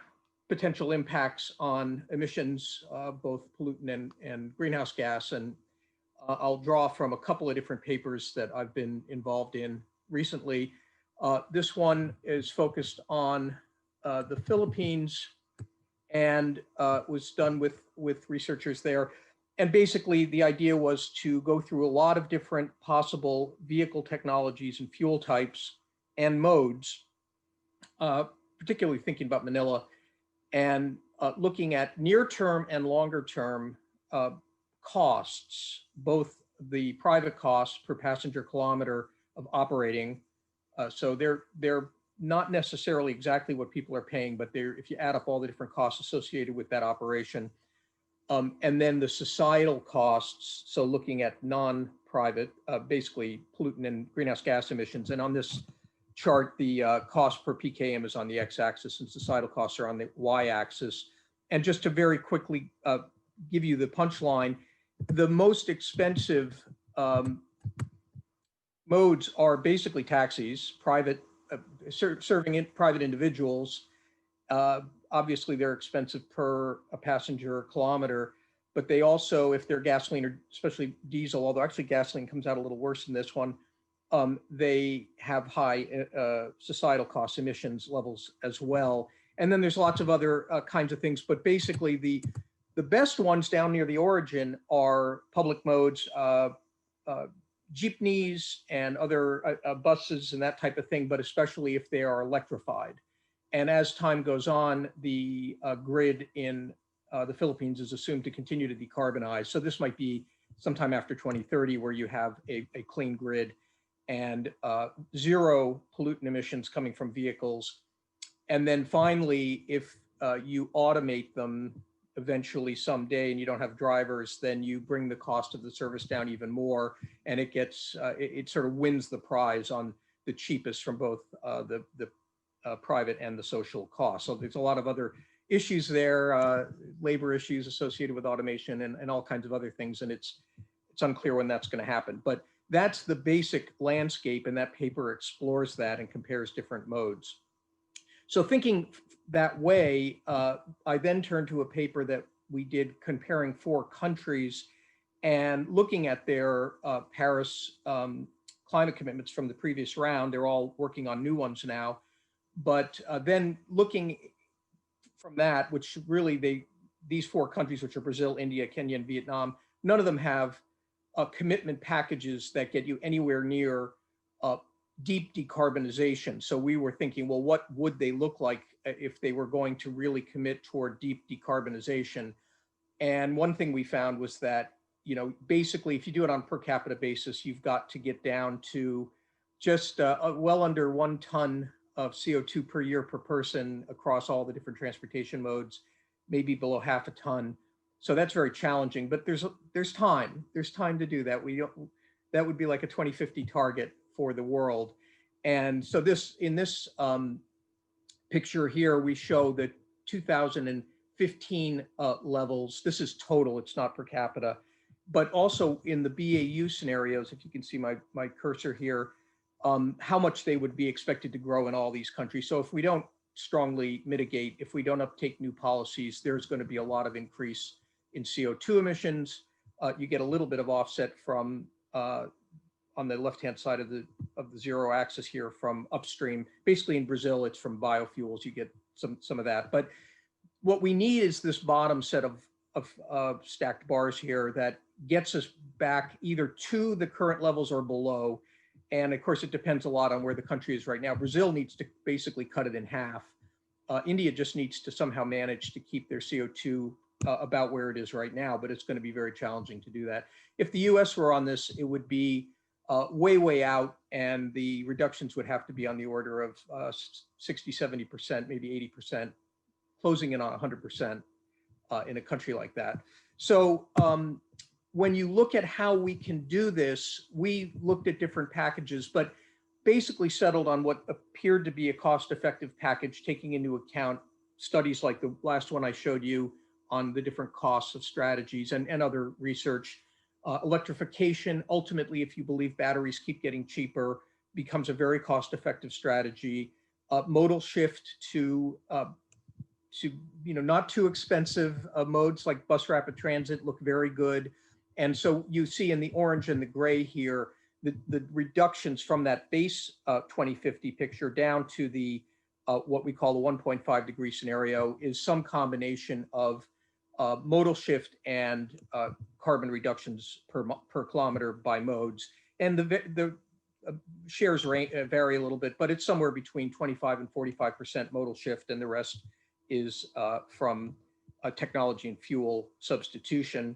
potential impacts on emissions, both pollutant and greenhouse gas. And I'll draw from a couple of different papers that I've been involved in recently. This one is focused on the Philippines and was done with researchers there. And basically the idea was to go through a lot of different possible vehicle technologies and fuel types and modes, particularly thinking about Manila, and looking at near-term and longer-term costs, both the private costs per passenger kilometer of operating. So they're not necessarily exactly what people are paying, but if you add up all the different costs associated with that operation, and then the societal costs, so looking at non-private, basically pollutant and greenhouse gas emissions. And on this chart, the cost per PKM is on the x-axis and societal costs are on the y-axis. And just to very quickly give you the punchline, the most expensive modes are basically taxis, private, serving private individuals. Obviously, they're expensive per a passenger kilometer, but they also, if they're gasoline or especially diesel, although actually gasoline comes out a little worse than this one, they have high societal cost emissions levels as well. And then there's lots of other kinds of things, but basically the best ones down near the origin are public modes, jeepneys and other buses and that type of thing, but especially if they are electrified. And as time goes on, the grid in the Philippines is assumed to continue to decarbonize. So this might be sometime after 2030 where you have a clean grid and zero pollutant emissions coming from vehicles. And then finally, if you automate them eventually someday and you don't have drivers, then you bring the cost of the service down even more, and it gets it sort of wins the prize on the cheapest from both the private and the social cost. So there's a lot of other issues there, labor issues associated with automation and all kinds of other things, and it's unclear when that's going to happen. But that's the basic landscape, and that paper explores that and compares different modes. So thinking that way, I then turned to a paper that we did comparing 4 countries and looking at their Paris climate commitments from the previous round. They're all working on new ones now. But then looking from that, which really these 4 countries, which are Brazil, India, Kenya, and Vietnam, none of them have commitment packages that get you anywhere near deep decarbonization. So we were thinking, well, what would they look like if they were going to really commit toward deep decarbonization? And one thing we found was that, you know, basically, if you do it on per capita basis, you've got to get down to just well under 1 ton of CO2 per year per person across all the different transportation modes, maybe below half a ton. So that's very challenging, but there's time to do that. That would be like a 2050 target for the world. And so in this picture here, we show the 2015 levels. This is total, it's not per capita, but also in the BAU scenarios, if you can see my cursor here, how much they would be expected to grow in all these countries. So if we don't strongly mitigate, if we don't uptake new policies, there's going to be a lot of increase in CO2 emissions. You get a little bit of offset from on the left-hand side of the zero axis here from upstream. Basically in Brazil, it's from biofuels. You get some of that. But what we need is this bottom set of stacked bars here that gets us back either to the current levels or below. And of course, it depends a lot on where the country is right now. Brazil needs to basically cut it in half. India just needs to somehow manage to keep their CO2 about where it is right now, but it's going to be very challenging to do that. If the US were on this, it would be way, way out, and the reductions would have to be on the order of 60, 70%, maybe 80%, closing in on 100% in a country like that. So when you look at how we can do this, we looked at different packages, but basically settled on what appeared to be a cost-effective package, taking into account studies like the last one I showed you on the different costs of strategies and other research. Electrification, ultimately, if you believe batteries keep getting cheaper, becomes a very cost-effective strategy. Modal shift to not too expensive modes like bus rapid transit look very good. And so you see in the orange and the gray here, the reductions from that base 2050 picture down to the what we call the 1.5 degree scenario is some combination of modal shift and carbon reductions per kilometer by modes. And the shares vary a little bit, but it's somewhere between 25 and 45% modal shift, and the rest is from technology and fuel substitution.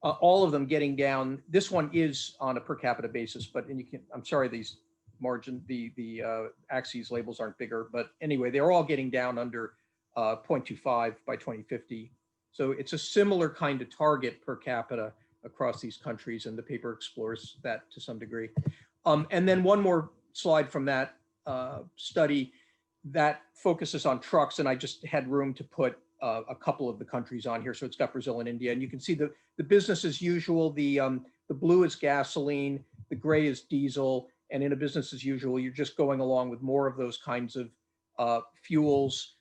All of them getting down. This one is on a per capita basis, but I'm sorry, these the axes labels aren't bigger, but anyway, they're all getting down under 0.25 by 2050. So it's a similar kind of target per capita across these countries, and the paper explores that to some degree. And then one more slide from that study that focuses on trucks, and I just had room to put a couple of the countries on here. So it's got Brazil and India, and you can see the business as usual. The blue is gasoline, the gray is diesel, and in a business as usual, you're just going along with more of those kinds of fuels.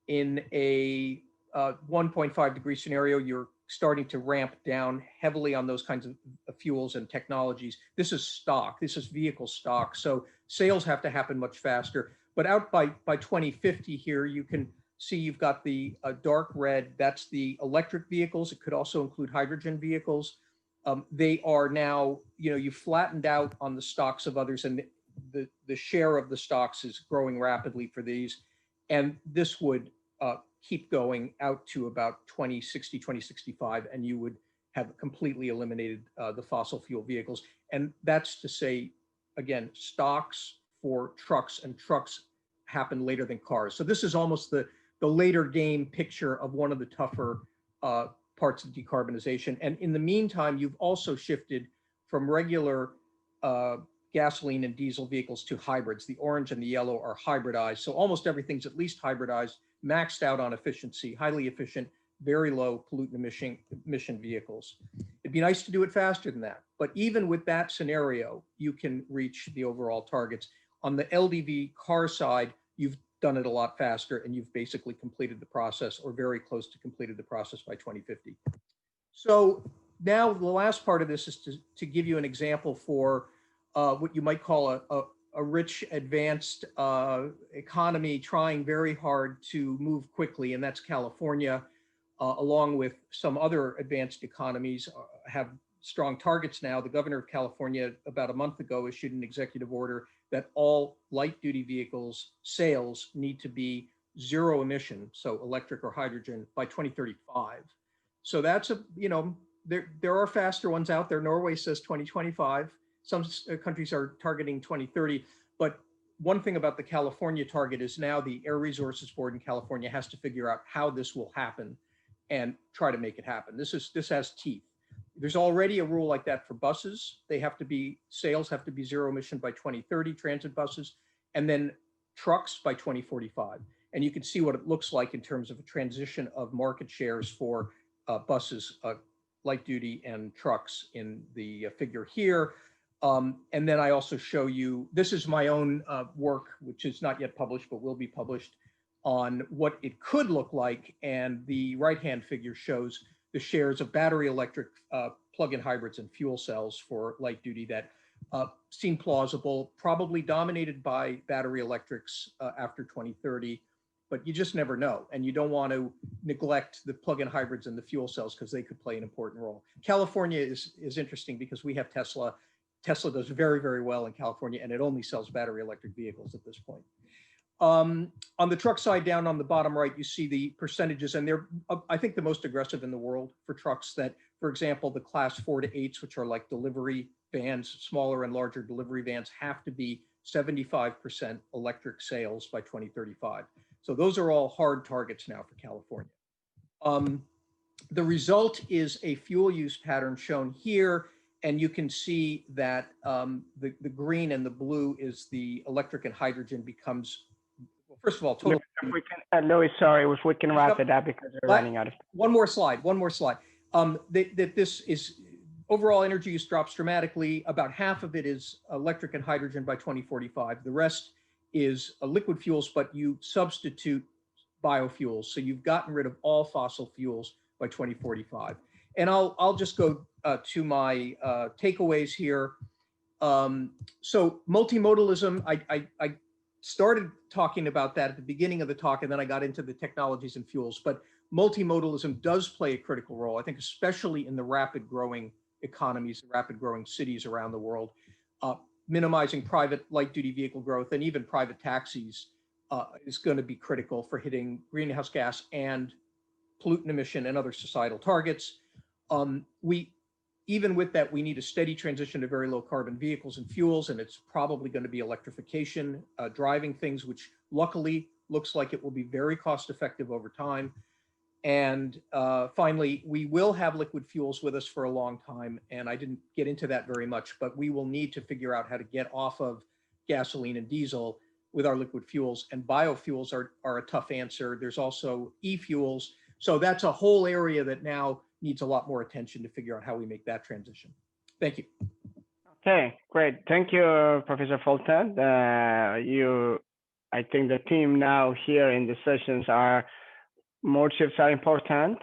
In a 1.5 degree scenario, you're starting to ramp down heavily on those kinds of fuels and technologies. This is stock, this is vehicle stock. So sales have to happen much faster. But out by 2050 here, you can see you've got the dark red, that's the electric vehicles. It could also include hydrogen vehicles. They are now, you've flattened out on the stocks of others, and the share of the stocks is growing rapidly for these. And this would keep going out to about 2060, 2065, and you would have completely eliminated the fossil fuel vehicles. And that's to say, again, stocks for trucks, and trucks happen later than cars. So this is almost the later game picture of one of the tougher parts of decarbonization. And in the meantime, you've also shifted from regular gasoline and diesel vehicles to hybrids. The orange and the yellow are hybridized. So almost everything's at least hybridized, maxed out on efficiency, highly efficient, very low pollutant emission vehicles. It'd be nice to do it faster than that. But even with that scenario, you can reach the overall targets. On the LDV car side, you've done it a lot faster, and you've basically completed the process, or very close to completed the process, by 2050. So now the last part of this is to give you an example for what you might call a rich, advanced economy trying very hard to move quickly, and that's California, along with some other advanced economies, have strong targets now. The governor of California, about a month ago, issued an executive order that all light duty vehicles sales need to be zero emission, so electric or hydrogen, by 2035. So that's there are faster ones out there. Norway says 2025. Some countries are targeting 2030. But one thing about the California target is now the Air Resources Board in California has to figure out how this will happen and try to make it happen. This has teeth. There's already a rule like that for buses. Sales have to be zero emission by 2030, transit buses, and then trucks by 2045. And you can see what it looks like in terms of a transition of market shares for buses, light duty, and trucks in the figure here. And then I also show you, this is my own work, which is not yet published, but will be published, on what it could look like. And the right-hand figure shows the shares of battery electric plug-in hybrids and fuel cells for light duty that seem plausible, probably dominated by battery electrics after 2030, but you just never know. And you don't want to neglect the plug-in hybrids and the fuel cells because they could play an important role. California is interesting because we have Tesla. Tesla does very, very well in California, and it only sells battery electric vehicles at this point. On the truck side, down on the bottom right, you see the percentages, and they're, I think, the most aggressive in the world for trucks that, for example, the class 4 to 8s, which are like delivery vans, smaller and larger delivery vans, have to be 75% electric sales by 2035. So those are all hard targets now for California. The result is a fuel use pattern shown here, and you can see that the green and the blue is the electric and hydrogen becomes, well, first of all, total. If we can, Louis, sorry, if we can wrap it up because we're running out of time. One more slide. That this is overall energy use drops dramatically. About half of it is electric and hydrogen by 2045. The rest is liquid fuels, but you substitute biofuels. So you've gotten rid of all fossil fuels by 2045. And I'll just go to my takeaways here. So multimodalism, I started talking about that at the beginning of the talk, and then I got into the technologies and fuels, but multimodalism does play a critical role, I think, especially in the rapid growing economies, rapid growing cities around the world. Minimizing private light duty vehicle growth and even private taxis is going to be critical for hitting greenhouse gas and pollutant emission and other societal targets. Even with that, we need a steady transition to very low carbon vehicles and fuels, and it's probably going to be electrification, driving things, which luckily looks like it will be very cost effective over time. And finally, we will have liquid fuels with us for a long time, and I didn't get into that very much, but we will need to figure out how to get off of gasoline and diesel with our liquid fuels, and biofuels are a tough answer. There's also e-fuels. So that's a whole area that now needs a lot more attention to figure out how we make that transition. Thank you. Okay, great. Thank you, Professor Fulton. I think the team now here in the sessions are more chips are important,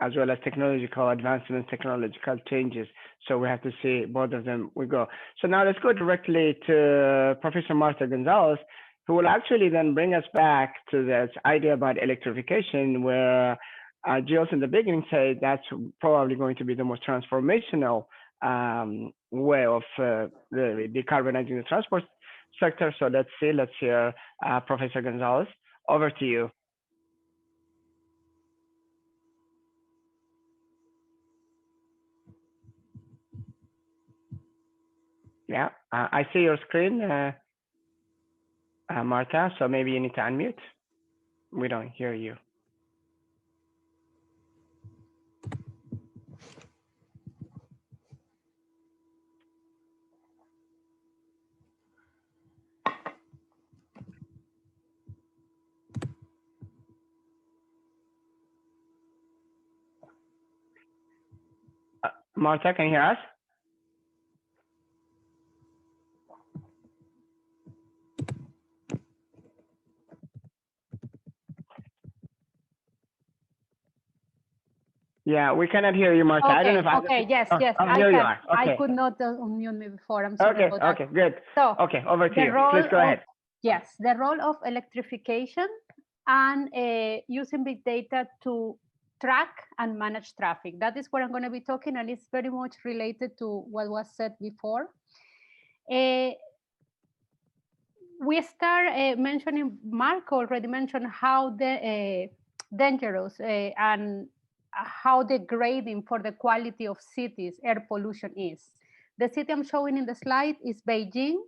as well as technological advancements, technological changes. So we have to see both of them we go. So now let's go directly to Professor Marta Gonzalez, who will actually then bring us back to this idea about electrification, where Gilles in the beginning said that's probably going to be the most transformational way of decarbonizing the transport sector. So let's hear Professor Gonzalez. Over to you. Yeah, I see your screen, Marta, so maybe you need to unmute. We don't hear you. Marta, can you hear us? Yeah, we cannot hear you, Marta. Okay, I don't know if okay, yes, yes, I I can. can. Okay. I could not unmute me before. I'm sorry about that. Okay, good. So, okay, over to you. role Please go ahead. Yes, the role of electrification and using big data to track and manage traffic. That is what I'm going to be talking, and it's very much related to what was said before. We start mentioning, Mark already mentioned how dangerous and how degrading for the quality of cities air pollution is. The city I'm showing in the slide is Beijing,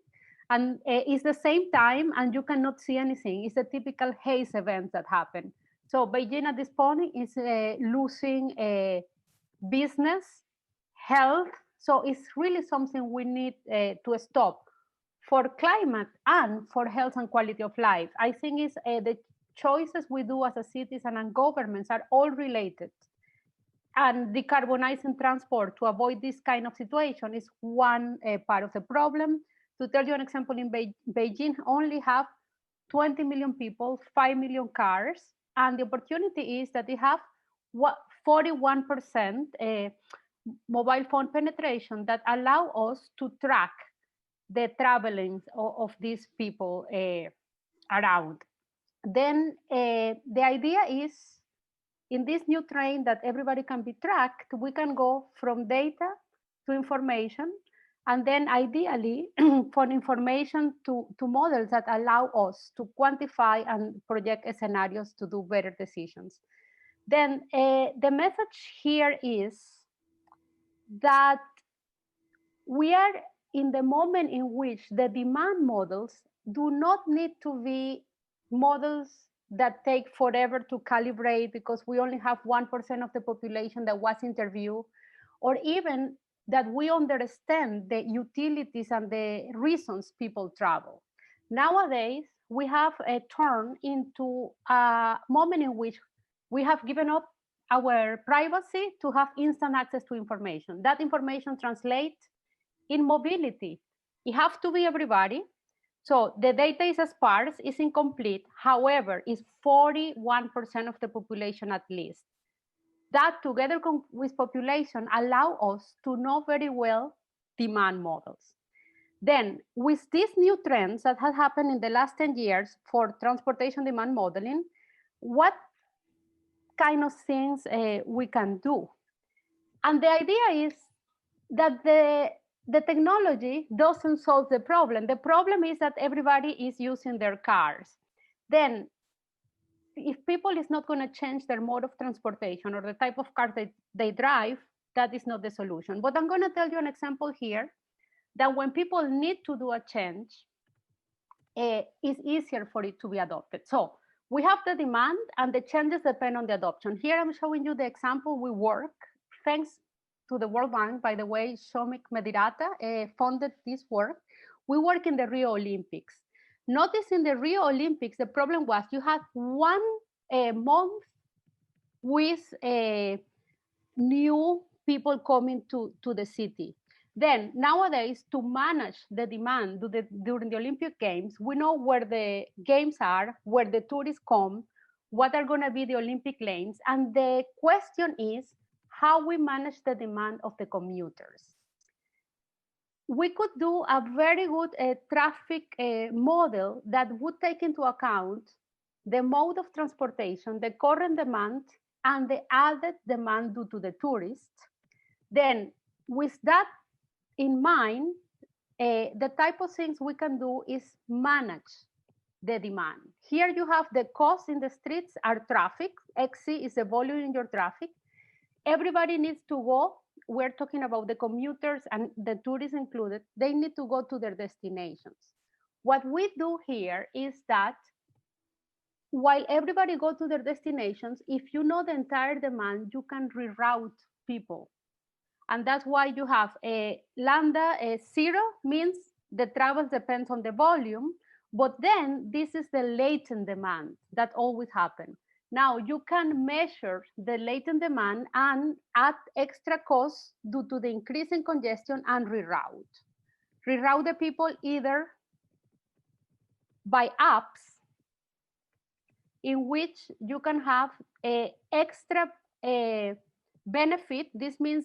and it's the same time, and you cannot see anything. It's a typical haze event that happen. So Beijing at this point is losing business, health. So it's really something we need to stop for climate and for health and quality of life. I think it's the choices we do as a citizen and governments are all related. And decarbonizing transport to avoid this kind of situation is one part of the problem. To tell you an example, in Beijing only have 20 million people, 5 million cars, and the opportunity is that they have 41% mobile phone penetration that allow us to track the traveling of these people around. Then the idea is, in this new train that everybody can be tracked, we can go from data to information And then ideally for information to models that allow us to quantify and project scenarios to do better decisions. Then the message here is that we are in the moment in which the demand models do not need to be models that take forever to calibrate because we only have 1% of the population that was interviewed, or even that we understand the utilities and the reasons people travel. Nowadays, we have a turn into a moment in which we have given up our privacy to have instant access to information. That information translates in mobility. It has to be everybody. So the data is sparse, is incomplete. However, it's 41% of the population at least. That together with population allow us to know very well demand models. Then with these new trends that have happened in the last 10 years for transportation demand modeling, what kind of things we can do? And the idea is that the technology doesn't solve the problem. The problem is that everybody is using their cars. Then if people is not going to change their mode of transportation or the type of car they drive, that is not the solution. But I'm going to tell you an example here that when people need to do a change, it's easier for it to be adopted. So we have the demand and the changes depend on the adoption. Here I'm showing you the example we work, thanks to the World Bank, by the way, Shomik Medirata funded this work. We work in the Rio Olympics. Notice in the Rio Olympics, the problem was you had 1 month with new people coming to the city. Then nowadays, to manage the demand during the Olympic Games, we know where the games are, where the tourists come, what are going to be the Olympic lanes. And the question is how we manage the demand of the commuters. We could do a very good traffic model that would take into account the mode of transportation, the current demand, and the added demand due to the tourists. Then with that in mind, the type of things we can do is manage the demand. Here you have the cost in the streets are traffic. XC is the volume in your traffic. Everybody needs to go. We're talking about the commuters and the tourists included. They need to go to their destinations. What we do here is that while everybody go to their destinations, if you know the entire demand, you can reroute people. And that's why you have a lambda 0 means the travel depends on the volume, but then this is the latent demand that always happens. Now you can measure the latent demand and add extra costs due to the increase in congestion and reroute. Reroute the people either by apps in which you can have a extra benefit. This means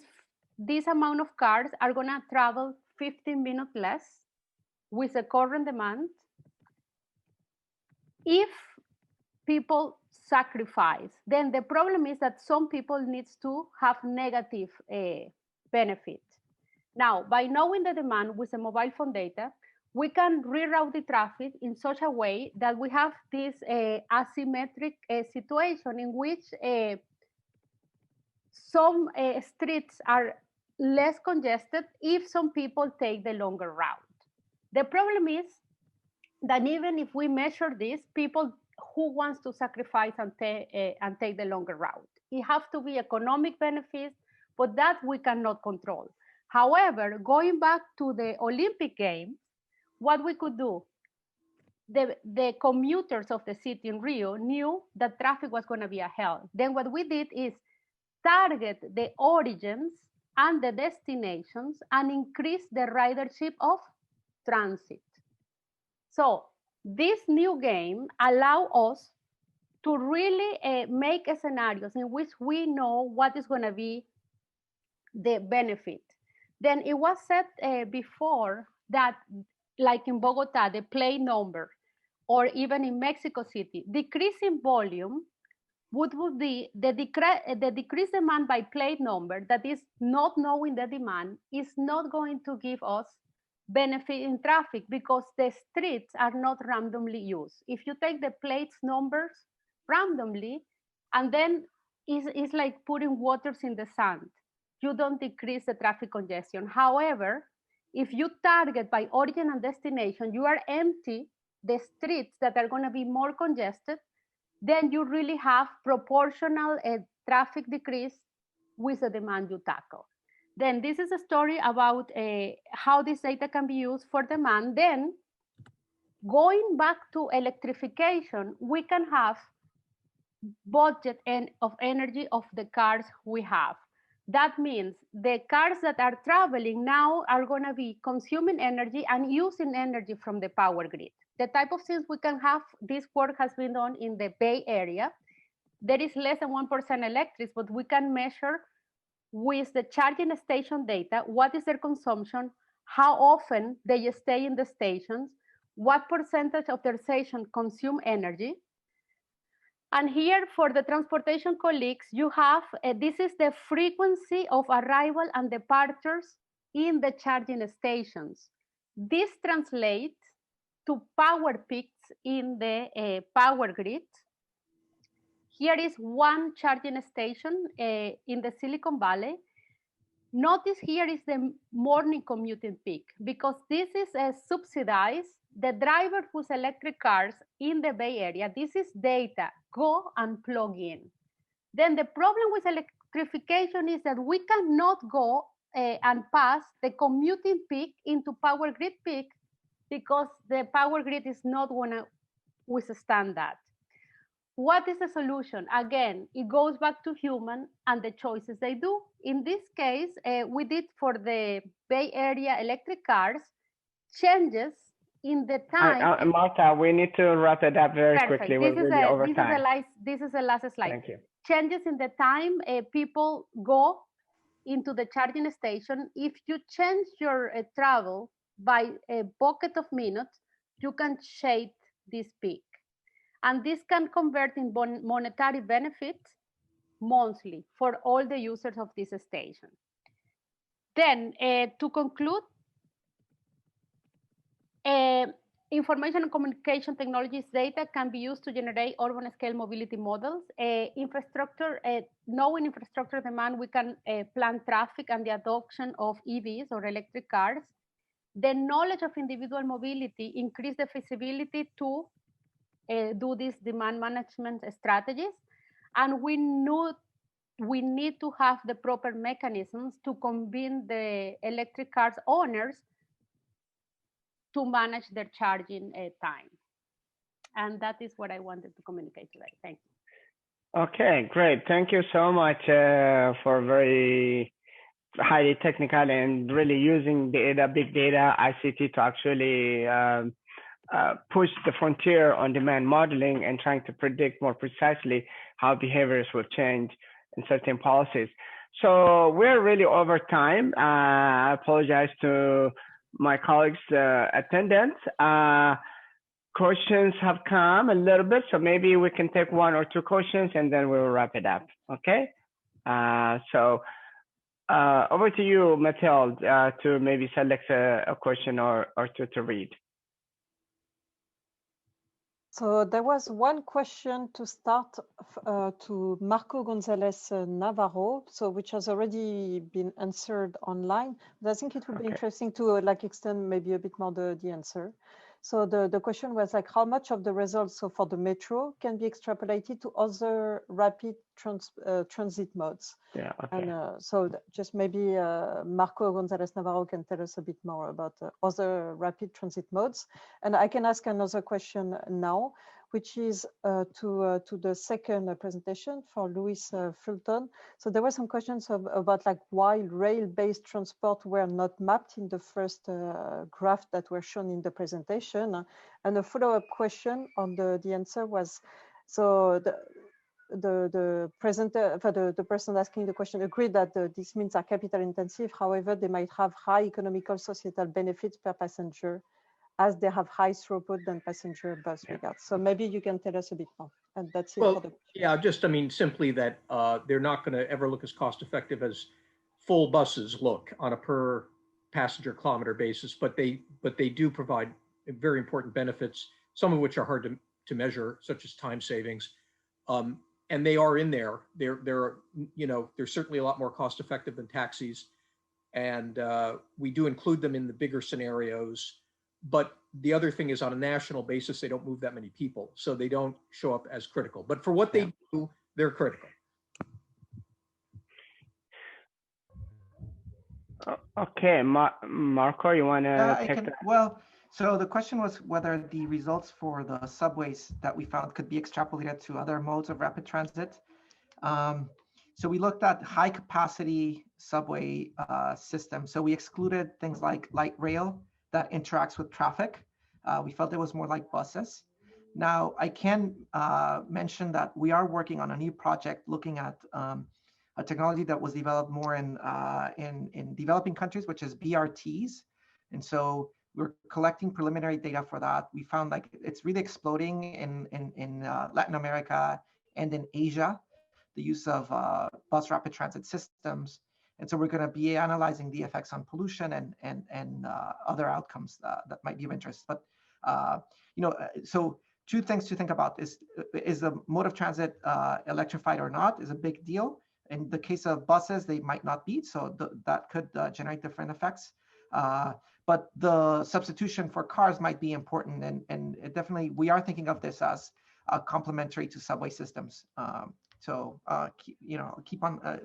this amount of cars are going to travel 15 minutes less with the current demand if people sacrifice. Then the problem is that some people need to have negative benefit. Now, by knowing the demand with the mobile phone data, we can reroute the traffic in such a way that we have this asymmetric situation in which some streets are less congested if some people take the longer route. The problem is that even if we measure this, people who wants to sacrifice and take the longer route. It has to be economic benefits, but that we cannot control. However, going back to the Olympic Games, what we could do, the commuters of the city in Rio knew that traffic was going to be a hell. Then what we did is target the origins and the destinations and increase the ridership of transit. So this new game allows us to really make scenarios in which we know what is going to be the benefit. Then it was said before that, like in Bogota, the plane number, or even in Mexico City, decreasing volume would be the decreased demand by plate number, that is not knowing the demand, is not going to give us benefit in traffic because the streets are not randomly used. If you take the plates numbers randomly, and then it's like putting waters in the sand, you don't decrease the traffic congestion. However, if you target by origin and destination, you are empty the streets that are going to be more congested, then you really have proportional traffic decrease with the demand you tackle. Then this is a story about how this data can be used for demand. Then going back to electrification, we can have budget of energy of the cars we have. That means the cars that are traveling now are going to be consuming energy and using energy from the power grid. The type of things we can have, this work has been done in the Bay Area. There is less than 1% electric, but we can measure with the charging station data, what is their consumption, how often they stay in the stations, what percentage of their station consume energy. And here for the transportation colleagues, you have, this is the frequency of arrival and departures in the charging stations. This translates to power peaks in the power grid. Here is one charging station in the Silicon Valley. Notice here is the morning commuting peak, because this is subsidized. The driver whose electric cars in the Bay Area, this is data, go and plug in. Then the problem with electrification is that we cannot go and pass the commuting peak into power grid peak, because the power grid is not going to withstand that. What is the solution? Again, it goes back to human and the choices they do. In this case, we did for the Bay Area electric cars changes in the time. Marta, we need to wrap it up very quickly. We're really over time. This is the last slide. Thank you. Changes in the time people go into the charging station. If you change your travel by a bucket of minutes, you can shape this peak. And this can convert in monetary benefits monthly for all the users of this station. Then to conclude, information and communication technologies data can be used to generate urban scale mobility models. Knowing infrastructure demand, we can plan traffic and the adoption of EVs or electric cars. The knowledge of individual mobility increase the feasibility to do these demand management strategies. And we need to have the proper mechanisms to convene the electric cars owners to manage their charging time. And that is what I wanted to communicate today. Thank you. Okay, great. Thank you so much for very highly technical and really using data, big data, ICT to actually push the frontier on demand modeling and trying to predict more precisely how behaviors will change in certain policies. So we're really over time. I apologize to my colleagues' attendance. Questions have come a little bit, so maybe we can take one or two questions and then we'll wrap it up, okay? So over to you, Mathilde, to maybe select a question or two to read. So there was one question to start to Marco Gonzalez Navarro, so which has already been answered online. But I think it would be interesting to extend maybe a bit more the answer. So the question was like, how much of the results for the metro can be extrapolated to other rapid transit modes? Yeah. Okay. And so just maybe Marco Gonzalez Navarro can tell us a bit more about other rapid transit modes. And I can ask another question now, which is to the second presentation for Louis Fulton. So there were some questions about why rail-based transport were not mapped in the first graph that were shown in the presentation. And a follow-up question on the answer was, so the person asking the question agreed that these means are capital intensive. However, they might have high economical societal benefits per passenger as they have high throughput than passenger bus regards. So maybe you can tell us a bit more. And that's it for the. Yeah, just, I mean, simply that they're not going to ever look as cost effective as full buses look on a per passenger kilometer basis, but they do provide very important benefits, some of which are hard to measure, such as time savings. And they are in there. They're certainly a lot more cost effective than taxis. And we do include them in the bigger scenarios. But the other thing is, on a national basis, they don't move that many people, so they don't show up as critical. But for what they do, they're critical. Okay, Marco, you want to take that? Well, so the question was whether the results for the subways that we found could be extrapolated to other modes of rapid transit. So we looked at high capacity subway systems. So we excluded things like light rail that interacts with traffic. We felt it was more like buses. Now, I can mention that we are working on a new project looking at a technology that was developed more in developing countries, which is BRTs. And so we're collecting preliminary data for that. We found like it's really exploding in Latin America and in Asia, the use of bus rapid transit systems. And so we're going to be analyzing the effects on pollution and other outcomes that might be of interest. But so two things to think about is the mode of transit electrified or not is a big deal. In the case of buses, they might not be, so that could generate different effects. But the substitution for cars might be important, and it definitely, we are thinking of this as complementary to subway systems. So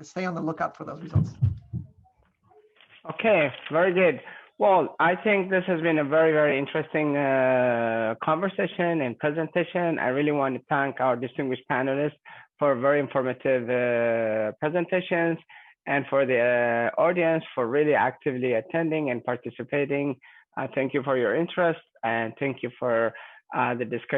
stay on the lookout for those results. Okay, very good. Well, I think this has been a very, very interesting conversation and presentation. I really want to thank our distinguished panelists for very informative presentations, and for the audience for really actively attending and participating. Thank you for your interest, and thank you for the discussion.